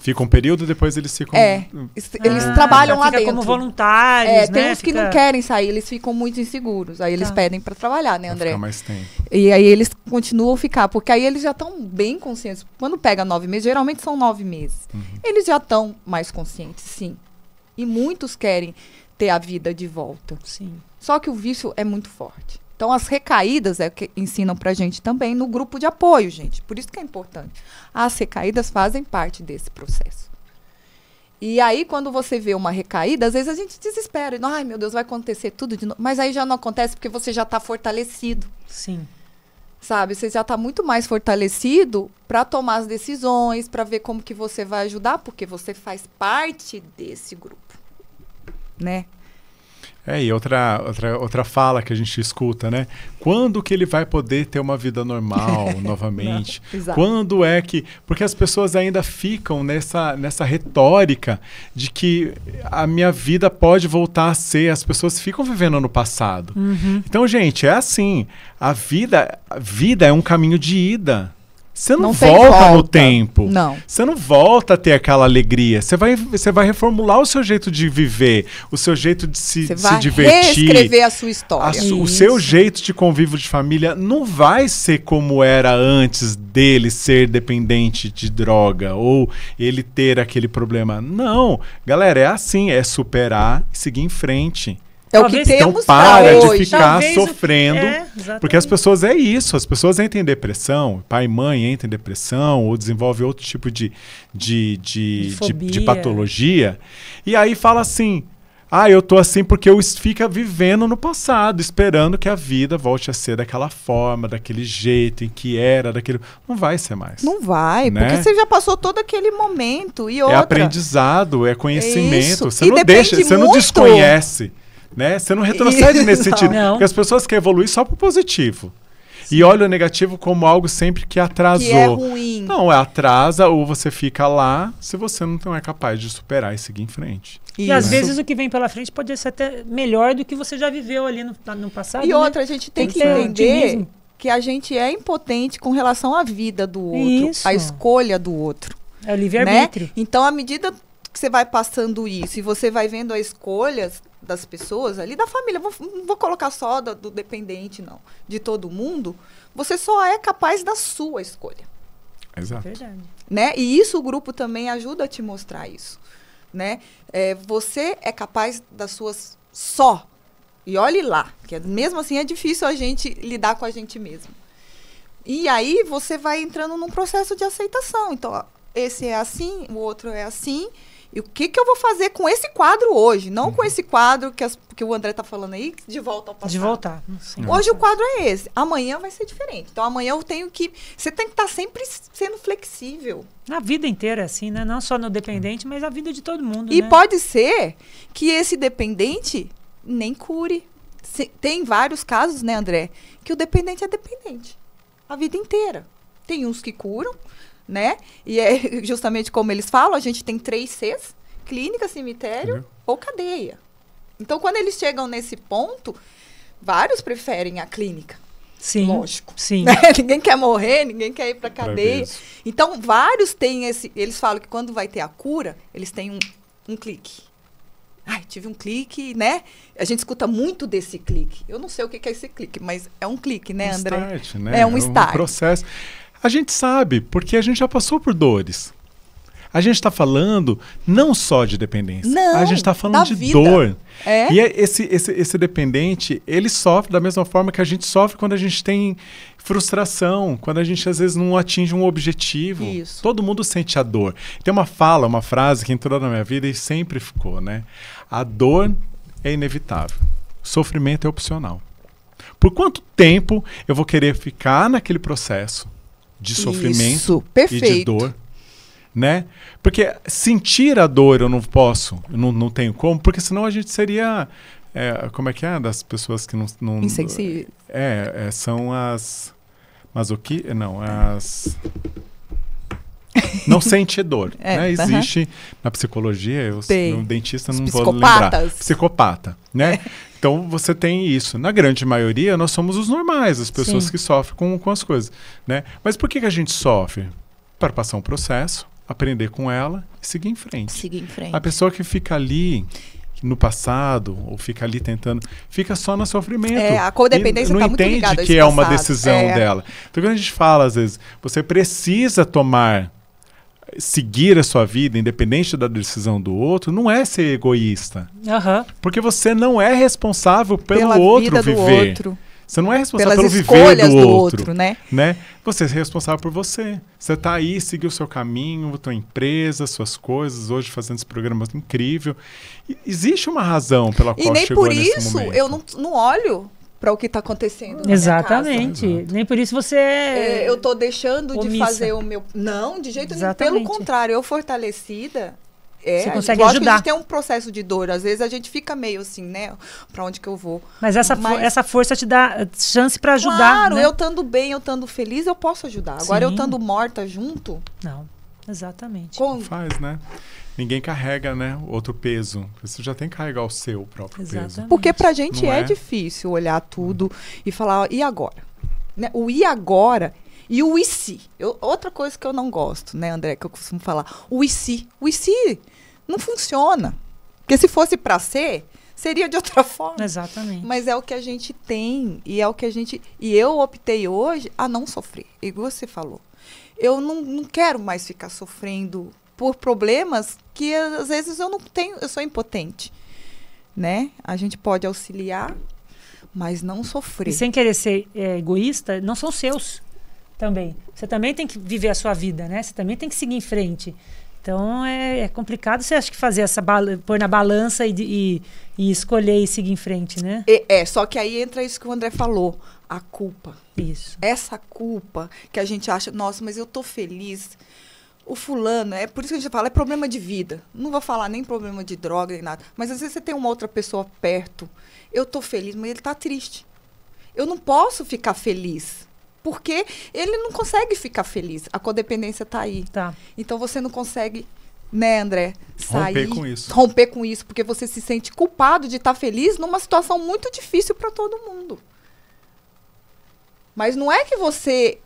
C: Fica um período, depois eles ficam...
D: eles trabalham lá
A: fica
D: dentro.
A: como voluntários, né?
D: Tem uns que não querem sair, eles ficam muito inseguros. Aí eles pedem para trabalhar, né,
C: Pra
D: André?
C: ficar mais tempo.
D: E aí eles continuam a ficar, porque aí eles já estão bem conscientes. Quando pega 9 meses, geralmente são 9 meses. Eles já estão mais conscientes, sim. E muitos querem ter a vida de volta.
A: Sim.
D: Só que o vício é muito forte. Então, as recaídas é o que ensinam pra gente também no grupo de apoio, gente. Por isso que é importante. As recaídas fazem parte desse processo. E aí, quando você vê uma recaída, às vezes a gente desespera. Ai, meu Deus, vai acontecer tudo de novo. Mas aí já não acontece porque você já está fortalecido.
A: Sim.
D: Sabe? Você já está muito mais fortalecido para tomar as decisões, para ver como que você vai ajudar, porque você faz parte desse grupo, né?
C: E outra fala que a gente escuta, né? Quando que ele vai poder ter uma vida normal novamente?
D: Exato.
C: Quando é que... Porque as pessoas ainda ficam nessa retórica de que a minha vida pode voltar a ser... As pessoas ficam vivendo no passado.
A: Uhum.
C: Então, gente, é assim. A vida é um caminho de ida. Você não
D: tem
C: volta
D: volta
C: no tempo.
D: Não.
C: Você não volta a ter aquela alegria. Você vai reformular o seu jeito de viver, o seu jeito de se divertir.
D: Reescrever a sua história.
C: O seu jeito de convívio de família não vai ser como era antes dele ser dependente de droga ou ele ter aquele problema. Não. Galera, é assim. É superar e seguir em frente.
D: É o que temos
C: então para
D: hoje.
C: de ficar sofrendo,
A: exatamente.
C: porque as pessoas é isso, as pessoas entram em depressão, pai e mãe entram em depressão ou desenvolvem outro tipo de patologia, e aí fala assim, eu tô assim porque eu fico vivendo no passado, esperando que a vida volte a ser daquela forma, daquele jeito em que era, daquele... Não vai ser mais.
D: Não vai,
C: né?
D: porque você já passou todo aquele momento e outra.
C: É aprendizado, é conhecimento,
D: Isso.
C: você não deixa, você não desconhece. Né? Você não retrocede nesse sentido.
A: Não.
C: Porque as pessoas querem evoluir só pro positivo. Sim. E olha o negativo como algo sempre que atrasou.
D: Que é ruim.
C: Não, atrasa ou você fica lá se você não é capaz de superar e seguir em frente.
A: E às vezes o que vem pela frente pode ser até melhor do que você já viveu ali no passado.
D: E outra, a gente tem que entender que a gente é impotente com relação à vida do outro, à escolha do outro.
A: É o livre-arbítrio.
D: Né? Então, à medida que você vai passando isso e você vai vendo as escolhas das pessoas ali, da família, não vou colocar só do dependente, não, de todo mundo, você só é capaz da sua escolha.
C: Exato.
A: Verdade.
D: Né? E isso o grupo também ajuda a te mostrar isso. Né? Você é capaz das suas só. E olhe lá, que mesmo assim é difícil a gente lidar com a gente mesmo. E aí você vai entrando num processo de aceitação. Então, ó, esse é assim, o outro é assim. E o que eu vou fazer com esse quadro hoje? Não com esse quadro que o André está falando aí, de volta ao passado.
A: De voltar. Sim.
D: Hoje o quadro é esse. Amanhã vai ser diferente. Então, amanhã eu tenho que... Você tem que estar sempre sendo flexível.
A: A vida inteira é assim, né? Não só no dependente, mas a vida de todo mundo,
D: E
A: né?
D: pode ser que esse dependente nem cure. Tem vários casos, né, André? Que o dependente é dependente. A vida inteira. Tem uns que curam, né? E é justamente como eles falam, a gente tem 3 Cs, clínica, cemitério ou cadeia. Então, quando eles chegam nesse ponto, vários preferem a clínica.
A: Sim.
D: Lógico.
A: Sim.
D: Ninguém quer morrer, ninguém quer ir para cadeia. Então, vários têm eles falam que quando vai ter a cura, eles têm um clique. Ai, tive um clique, né? A gente escuta muito desse clique. Eu não sei o que é esse clique, mas é um clique, né, André?
C: Start, né?
D: É um start.
C: Um processo. A gente sabe, porque a gente já passou por dores. A gente está falando não só de dependência.
D: Não,
C: a gente está falando de
D: vida.
C: dor.
D: É?
C: E esse dependente, ele sofre da mesma forma que a gente sofre quando a gente tem frustração, quando a gente às vezes não atinge um objetivo.
D: Isso.
C: Todo mundo sente a dor. Tem uma frase que entrou na minha vida e sempre ficou, né? A dor é inevitável. O sofrimento é opcional. Por quanto tempo eu vou querer ficar naquele processo de sofrimento e de dor? Né? Porque sentir a dor eu não posso, eu não tenho como, porque senão a gente seria... como é que é? Das pessoas que não
D: insensíveis.
C: São as... Não, as... Não sente dor. Né? Existe na psicologia, no dentista não vou lembrar. Psicopata. Né? Então você tem isso. Na grande maioria, nós somos os normais, as pessoas que sofrem com as coisas. Né? Mas por que a gente sofre? Para passar um processo, aprender com ela e seguir em frente. A pessoa que fica ali no passado, ou fica ali tentando, fica só no sofrimento.
D: A codependência está muito ligada a
C: não
D: esse
C: entende que é uma
D: passado.
C: decisão dela. Então, quando a gente fala, às vezes, você precisa seguir a sua vida, independente da decisão do outro, não é ser egoísta. Porque você não é responsável pelo outro viver. Você não é responsável
D: pelas
C: pelo viver
D: escolhas
C: do outro,
D: né?
C: Você é responsável por você. Você tá aí, seguiu o seu caminho, tua empresa, suas coisas, hoje fazendo esse programa incrível. Existe uma razão pela qual chegou nesse momento.
D: E nem por isso eu não olho para o que está acontecendo.
A: Exatamente. Nem por isso você
D: eu tô deixando
A: omissa.
D: de fazer o meu... Não, de jeito nenhum. Pelo contrário, eu fortalecida...
A: Você consegue ajudar.
D: A gente tem um processo de dor. Às vezes a gente fica meio assim, né? Pra onde que eu vou?
A: Mas essa força te dá chance pra ajudar.
D: Claro,
A: né?
D: eu estando bem, eu estando feliz, eu posso ajudar. Agora, eu estando morta junto...
A: Não, exatamente.
C: Faz, né? Ninguém carrega, né, outro peso. Você já tem que carregar o seu próprio peso.
D: Porque pra gente é difícil olhar tudo e falar, e agora? Né? O e agora... E o e se? Outra coisa que eu não gosto, né, André, que eu costumo falar. O e se? O e se não funciona. Porque se fosse para ser, seria de outra forma.
A: Exatamente.
D: Mas é o que a gente tem. E é o que a gente... E eu optei hoje a não sofrer. Igual você falou. Eu não quero mais ficar sofrendo por problemas que às vezes eu não tenho... Eu sou impotente. Né? A gente pode auxiliar, mas não sofrer.
A: E sem querer ser egoísta, não são seus. Também. Você também tem que viver a sua vida, né? Você também tem que seguir em frente. Então, é complicado você acha que fazer pôr na balança e escolher e seguir em frente, né?
D: Só que aí entra isso que o André falou, a culpa.
A: Isso.
D: Essa culpa que a gente acha, nossa, mas eu tô feliz. O fulano, é por isso que a gente fala, é problema de vida. Não vou falar nem problema de droga, nem nada. Mas às vezes você tem uma outra pessoa perto. Eu tô feliz, mas ele tá triste. Eu não posso ficar feliz. Porque ele não consegue ficar feliz. A codependência está aí.
A: Tá.
D: Então você não consegue, né, André, sair,
C: romper
D: com isso, porque você se sente culpado de estar feliz numa situação muito difícil para todo mundo. Mas não é que você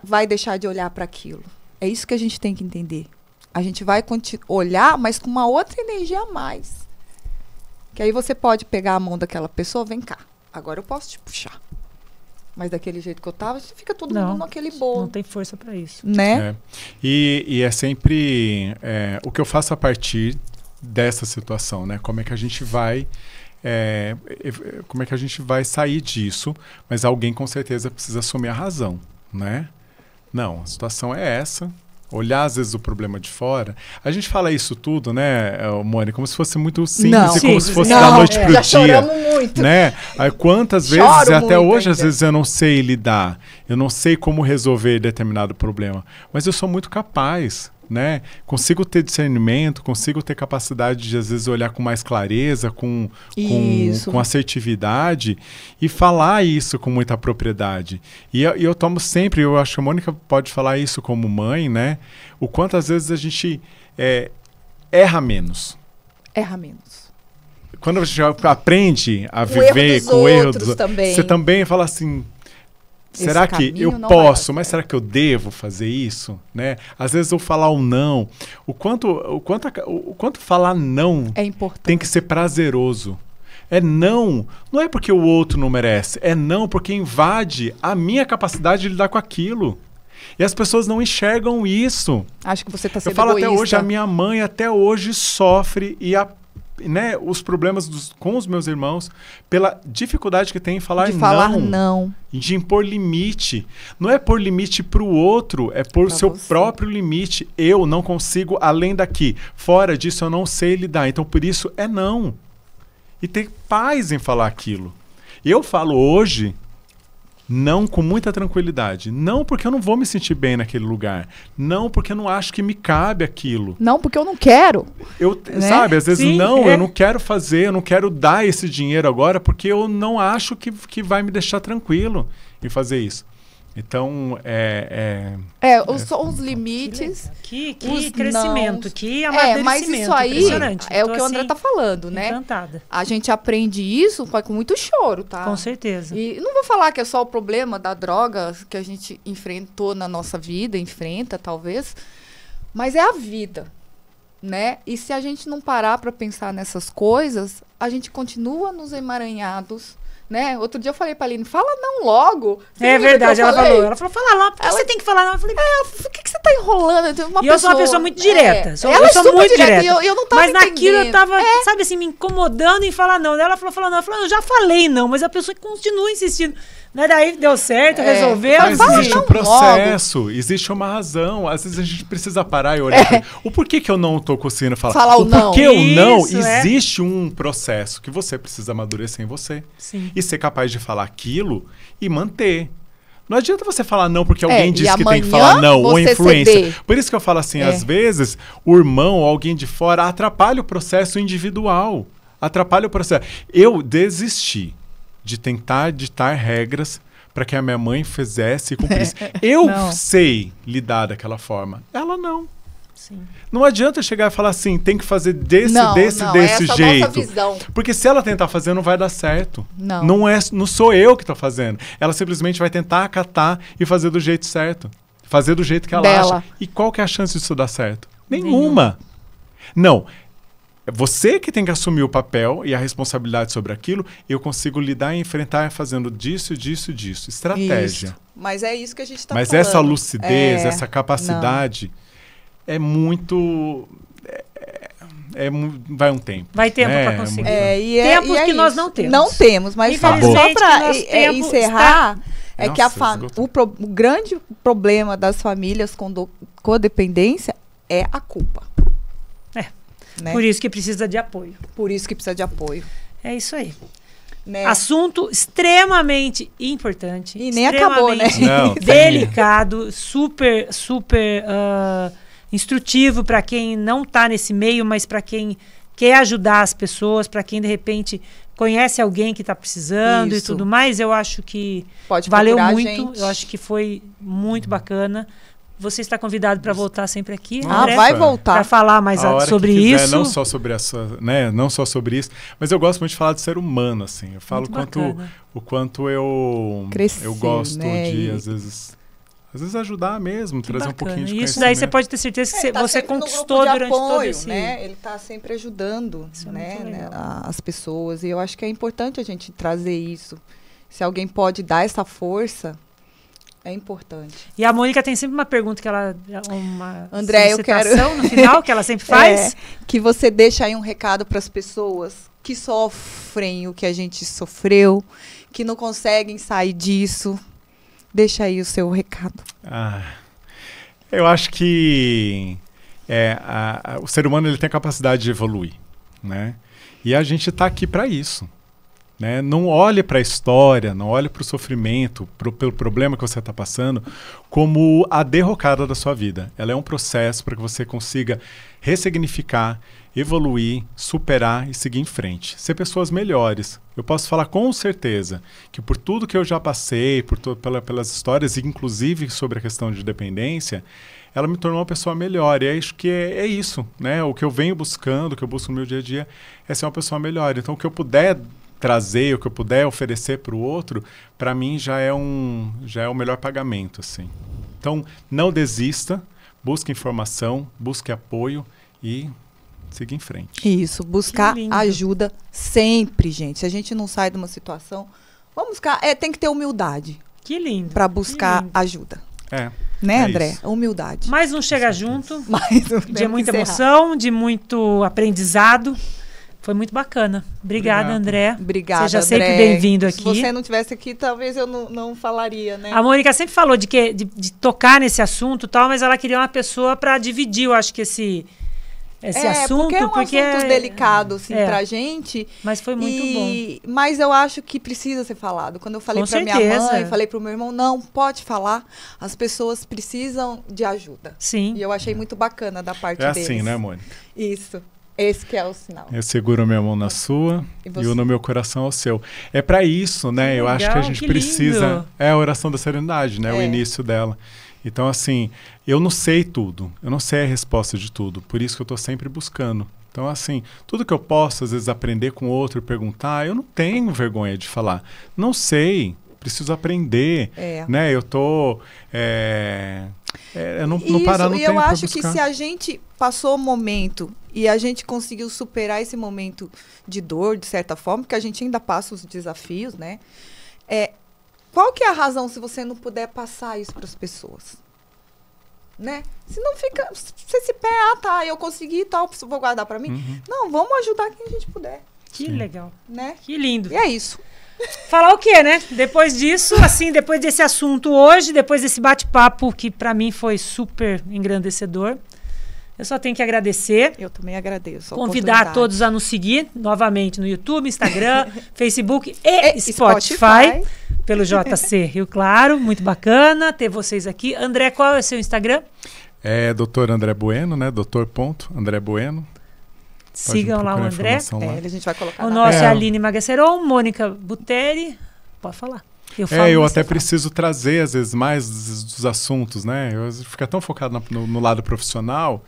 D: vai deixar de olhar para aquilo. É isso que a gente tem que entender. A gente vai olhar, mas com uma outra energia a mais. Que aí você pode pegar a mão daquela pessoa, vem cá, agora eu posso te puxar. Mas daquele jeito que eu tava, fica todo mundo naquele bolo.
A: Não tem força para isso.
D: Né?
C: E é sempre o que eu faço a partir dessa situação, né? Como é que a gente vai sair disso? Mas alguém com certeza precisa assumir a razão, né? Não, a situação é essa. Olhar, às vezes, o problema de fora. A gente fala isso tudo, né, Mônica, como se fosse muito simples como se fosse da noite pro dia. Já
D: choramos muito.
C: Né? Aí, quantas vezes, até hoje, às vezes, eu não sei lidar. Eu não sei como resolver determinado problema. Mas eu sou muito capaz, né? Consigo ter discernimento, consigo ter capacidade de, às vezes, olhar com mais clareza, com assertividade e falar isso com muita propriedade. E eu tomo sempre, eu acho que a Mônica pode falar isso como mãe, né? O quanto, às vezes, a gente erra menos.
D: Erra menos.
C: Quando a gente aprende a viver com o erro dos outros, você também fala assim... Será que eu posso, mas será que eu devo fazer isso? Né? Às vezes eu falar o não. O quanto falar não
D: é importante.
C: Tem que ser prazeroso. Não é porque o outro não merece. É não porque invade a minha capacidade de lidar com aquilo. E as pessoas não enxergam isso.
D: Acho que você está sendo
C: egoísta.
D: Até
C: hoje, a minha mãe até hoje sofre né, os problemas com os meus irmãos pela dificuldade que tem em falar
D: não.
C: De impor limite. Não é pôr limite para o outro, é pôr seu próprio limite. Eu não consigo além daqui. Fora disso eu não sei lidar. Então por isso é não. E ter paz em falar aquilo. Eu falo hoje não com muita tranquilidade. Não porque eu não vou me sentir bem naquele lugar. Não porque eu não acho que me cabe aquilo.
D: Não porque eu não quero.
C: Né? Sabe, às vezes eu não quero fazer, eu não quero dar esse dinheiro agora porque eu não acho que vai me deixar tranquilo em fazer isso. Então,
D: são os limites.
A: Que crescimento, que amadurecimento.
D: Mas isso aí é o que o André tá falando, né?
A: Encantada.
D: A gente aprende isso com muito choro, tá?
A: Com certeza.
D: E não vou falar que é só o problema da droga que a gente enfrentou na nossa vida, enfrenta talvez, mas é a vida, né? E se a gente não parar para pensar nessas coisas, a gente continua nos emaranhados. Né? Outro dia eu falei pra Aline, fala não logo.
A: É verdade, ela falou, fala logo, por que você tem que falar não? Eu falei,
D: por que você
B: tá enrolando? Tem uma
A: E eu sou uma pessoa muito direta.
B: Ela
A: eu sou
B: super
A: muito direta.
B: eu não tava
A: Mas naquilo eu
B: entendendo.
A: tava, sabe assim, me incomodando em falar não. Daí ela falou não. Eu falei, eu já falei não, mas a pessoa continua insistindo. Né? Daí deu certo, resolveu.
C: Mas existe
B: não
C: um processo, existe uma razão. Às vezes a gente precisa parar e olhar. O porquê que eu não tô conseguindo falar?
B: Falar o não.
C: porquê o não,
A: Isso,
C: existe um processo que você precisa amadurecer em você.
A: Sim.
C: E ser capaz de falar aquilo e manter. Não adianta você falar não porque alguém
B: e
C: disse que tem que
B: amanhã
C: falar não, ou
B: você
C: influência.
B: ceder.
C: Por isso que eu falo assim, às vezes o irmão ou alguém de fora atrapalha o processo individual. Atrapalha o processo. Eu desisti de tentar ditar regras para que a minha mãe fizesse e cumprisse. Eu
D: Não.
C: sei lidar daquela forma. Ela não.
A: Sim.
C: Não adianta eu chegar e falar assim, tem que fazer desse
B: Não,
C: desse
B: essa
C: jeito.
B: é a nossa visão.
C: Porque se ela tentar fazer, não vai dar certo.
B: Não.
C: Não sou eu que estou fazendo. Ela simplesmente vai tentar acatar e fazer do jeito certo. Fazer do jeito que ela
B: Dela.
C: acha. E qual que é a chance disso dar certo? Nenhuma. Não. É você que tem que assumir o papel e a responsabilidade sobre aquilo. Eu consigo lidar e enfrentar fazendo disso. Estratégia.
D: Isso. Mas é isso que a gente está
C: Mas
D: falando.
C: essa lucidez,
D: É,
C: essa capacidade é muito... vai um tempo.
A: Vai tempo
C: né?
A: para conseguir.
B: Tempos que nós
D: isso.
B: não temos.
D: Não temos, mas só
A: Infelizmente,
D: para
A: nosso tempo
D: encerrar, é que
C: Nossa,
D: o grande problema das famílias com codependência é a culpa. Né?
A: Por isso que precisa de apoio.
D: Por isso que precisa de apoio.
A: É isso aí.
D: Né?
A: Assunto extremamente importante.
D: E nem acabou, né?
C: Não,
A: Delicado, super instrutivo para quem não está nesse meio, mas para quem quer ajudar as pessoas, para quem de repente conhece alguém que está precisando e
D: Isso.
A: tudo mais. Eu acho que
D: Pode
A: valeu
D: procurar a
A: muito.
D: gente.
A: Eu acho que foi muito bacana. Você está convidado para voltar sempre aqui,
C: Ah,
A: André,
D: vai
C: Para
D: voltar.
A: falar mais
C: A hora
A: sobre
C: que quiser,
A: isso.
C: não só sobre não só sobre isso, mas eu gosto muito de falar do ser humano, assim. Eu falo
A: Muito
C: o
A: bacana.
C: quanto eu
D: Crescer,
C: gosto
D: né?
C: de,
D: E-
C: às vezes ajudar mesmo,
A: Que
C: trazer
A: bacana.
C: um pouquinho de
A: Isso
C: conhecimento.
A: daí você pode ter certeza que
D: Tá
A: você
D: sempre no
A: conquistou
D: grupo de
A: durante todo
D: apoio,
A: esse...
D: né? Ele está sempre ajudando,
A: Isso é
D: né,
A: muito legal.
D: as pessoas. E eu acho que é importante a gente trazer isso. Se alguém pode dar essa força, é importante.
A: E a Mônica tem sempre uma pergunta que ela... Uma
D: André, eu quero-
A: solicitação no final, que ela sempre faz.
D: Que você deixa aí um recado para as pessoas que sofrem o que a gente sofreu, que não conseguem sair disso. Deixa aí o seu recado.
C: Eu acho que o ser humano ele tem a capacidade de evoluir, né? E a gente está aqui para isso. Né? Não olhe para a história, não olhe para o sofrimento, pelo problema que você está passando, como a derrocada da sua vida. Ela é um processo para que você consiga ressignificar, evoluir, superar e seguir em frente. Ser pessoas melhores. Eu posso falar com certeza que por tudo que eu já passei, pelas histórias, inclusive sobre a questão de dependência, ela me tornou uma pessoa melhor. E acho que é isso. Né? O que eu venho buscando, o que eu busco no meu dia a dia, é ser uma pessoa melhor. Então, o que eu puder trazer, o que eu puder oferecer para o outro, para mim já é o melhor pagamento, assim. Então, não desista, busque informação, busque apoio e siga em frente.
D: Isso, buscar
A: Que lindo.
D: ajuda sempre, gente. Se a gente não sai de uma situação, vamos buscar. Tem que ter humildade
A: Que lindo.
D: para buscar
A: Que lindo.
D: ajuda.
C: É
D: Né, André?
C: isso.
D: Humildade.
A: Mais um Chega Junto,
D: Mas
A: de muita emoção, de muito aprendizado. Foi muito bacana. Obrigada,
C: Obrigado.
A: André.
D: Obrigada,
A: Seja sempre
D: André.
A: bem-vindo
D: Se
A: aqui.
D: você não estivesse aqui, talvez eu não falaria, né?
A: A Mônica sempre falou de tocar nesse assunto e tal, mas ela queria uma pessoa para dividir, eu acho que esse assunto.
D: Porque é um assunto delicado, assim,
A: é.
D: pra gente.
A: Mas foi muito bom.
D: Mas eu acho que precisa ser falado. Quando eu falei
A: Com
D: pra minha
A: certeza.
D: mãe, falei pro meu irmão, não, pode falar. As pessoas precisam de ajuda.
A: Sim.
D: E eu achei muito bacana da parte
C: É
D: deles.
C: assim, né, Mônica?
D: Isso. Esse que é o sinal.
C: Eu seguro a minha mão na sua
D: E
C: e
D: você?
C: o no meu coração ao seu. É para isso, né?
A: Que
C: Eu acho que a
A: legal,
C: gente
A: que
C: precisa...
A: lindo.
C: É a oração da serenidade, né? O
D: É.
C: início dela. Então, assim, eu não sei tudo. Eu não sei a resposta de tudo. Por isso que eu estou sempre buscando. Então, assim, tudo que eu posso, às vezes, aprender com outro e perguntar, eu não tenho vergonha de falar. Não sei. Preciso aprender. Né? Eu tô... não parar no
D: e
C: tempo
D: eu
C: pra
D: acho que
C: buscar.
D: se a gente passou o momento e a gente conseguiu superar esse momento de dor, de certa forma, porque a gente ainda passa os desafios, né? Qual que é a razão se você não puder passar isso para as pessoas? né? Se não fica, você se pé, tá, eu consegui e tal, vou guardar pra mim. Não, vamos ajudar quem a gente puder,
A: Que legal.
D: né?
A: Que lindo.
D: E é isso.
A: Falar o quê, né? Depois disso, assim, depois desse assunto hoje, depois desse bate-papo que pra mim foi super engrandecedor, eu só tenho que agradecer.
D: Eu também agradeço.
A: Convidar todos a nos seguir novamente no YouTube, Instagram, Facebook e Spotify. Pelo JC Rio Claro. Muito bacana ter vocês aqui. André, qual é o seu Instagram?
C: É Dr. André Bueno, né? Dr. Bueno.
A: Sigam lá o André.
D: A gente vai colocar
A: o nosso é Aline Magaceron, Mônica Buteri. Pode falar.
C: Eu até preciso trazer, às vezes, mais dos assuntos, né? Eu fico tão focado no lado profissional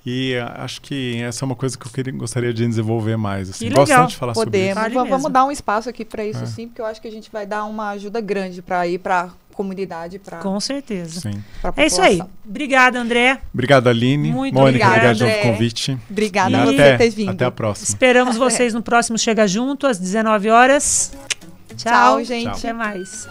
C: e acho que essa é uma coisa que eu gostaria de desenvolver mais. Assim. Gosto tanto de falar sobre isso.
D: Vamos dar um espaço aqui para isso, sim, porque eu acho que a gente vai dar uma ajuda grande para ir para a comunidade.
A: Com certeza.
C: Sim.
A: É isso aí. Obrigada, André.
C: Obrigado, Aline.
A: Muito
C: Mônica, obrigado
D: pelo
C: convite.
D: Obrigada por você ter vindo.
C: Até a próxima.
A: Esperamos vocês no próximo Chega Junto, às 19 horas.
D: Tchau, gente.
A: Até mais.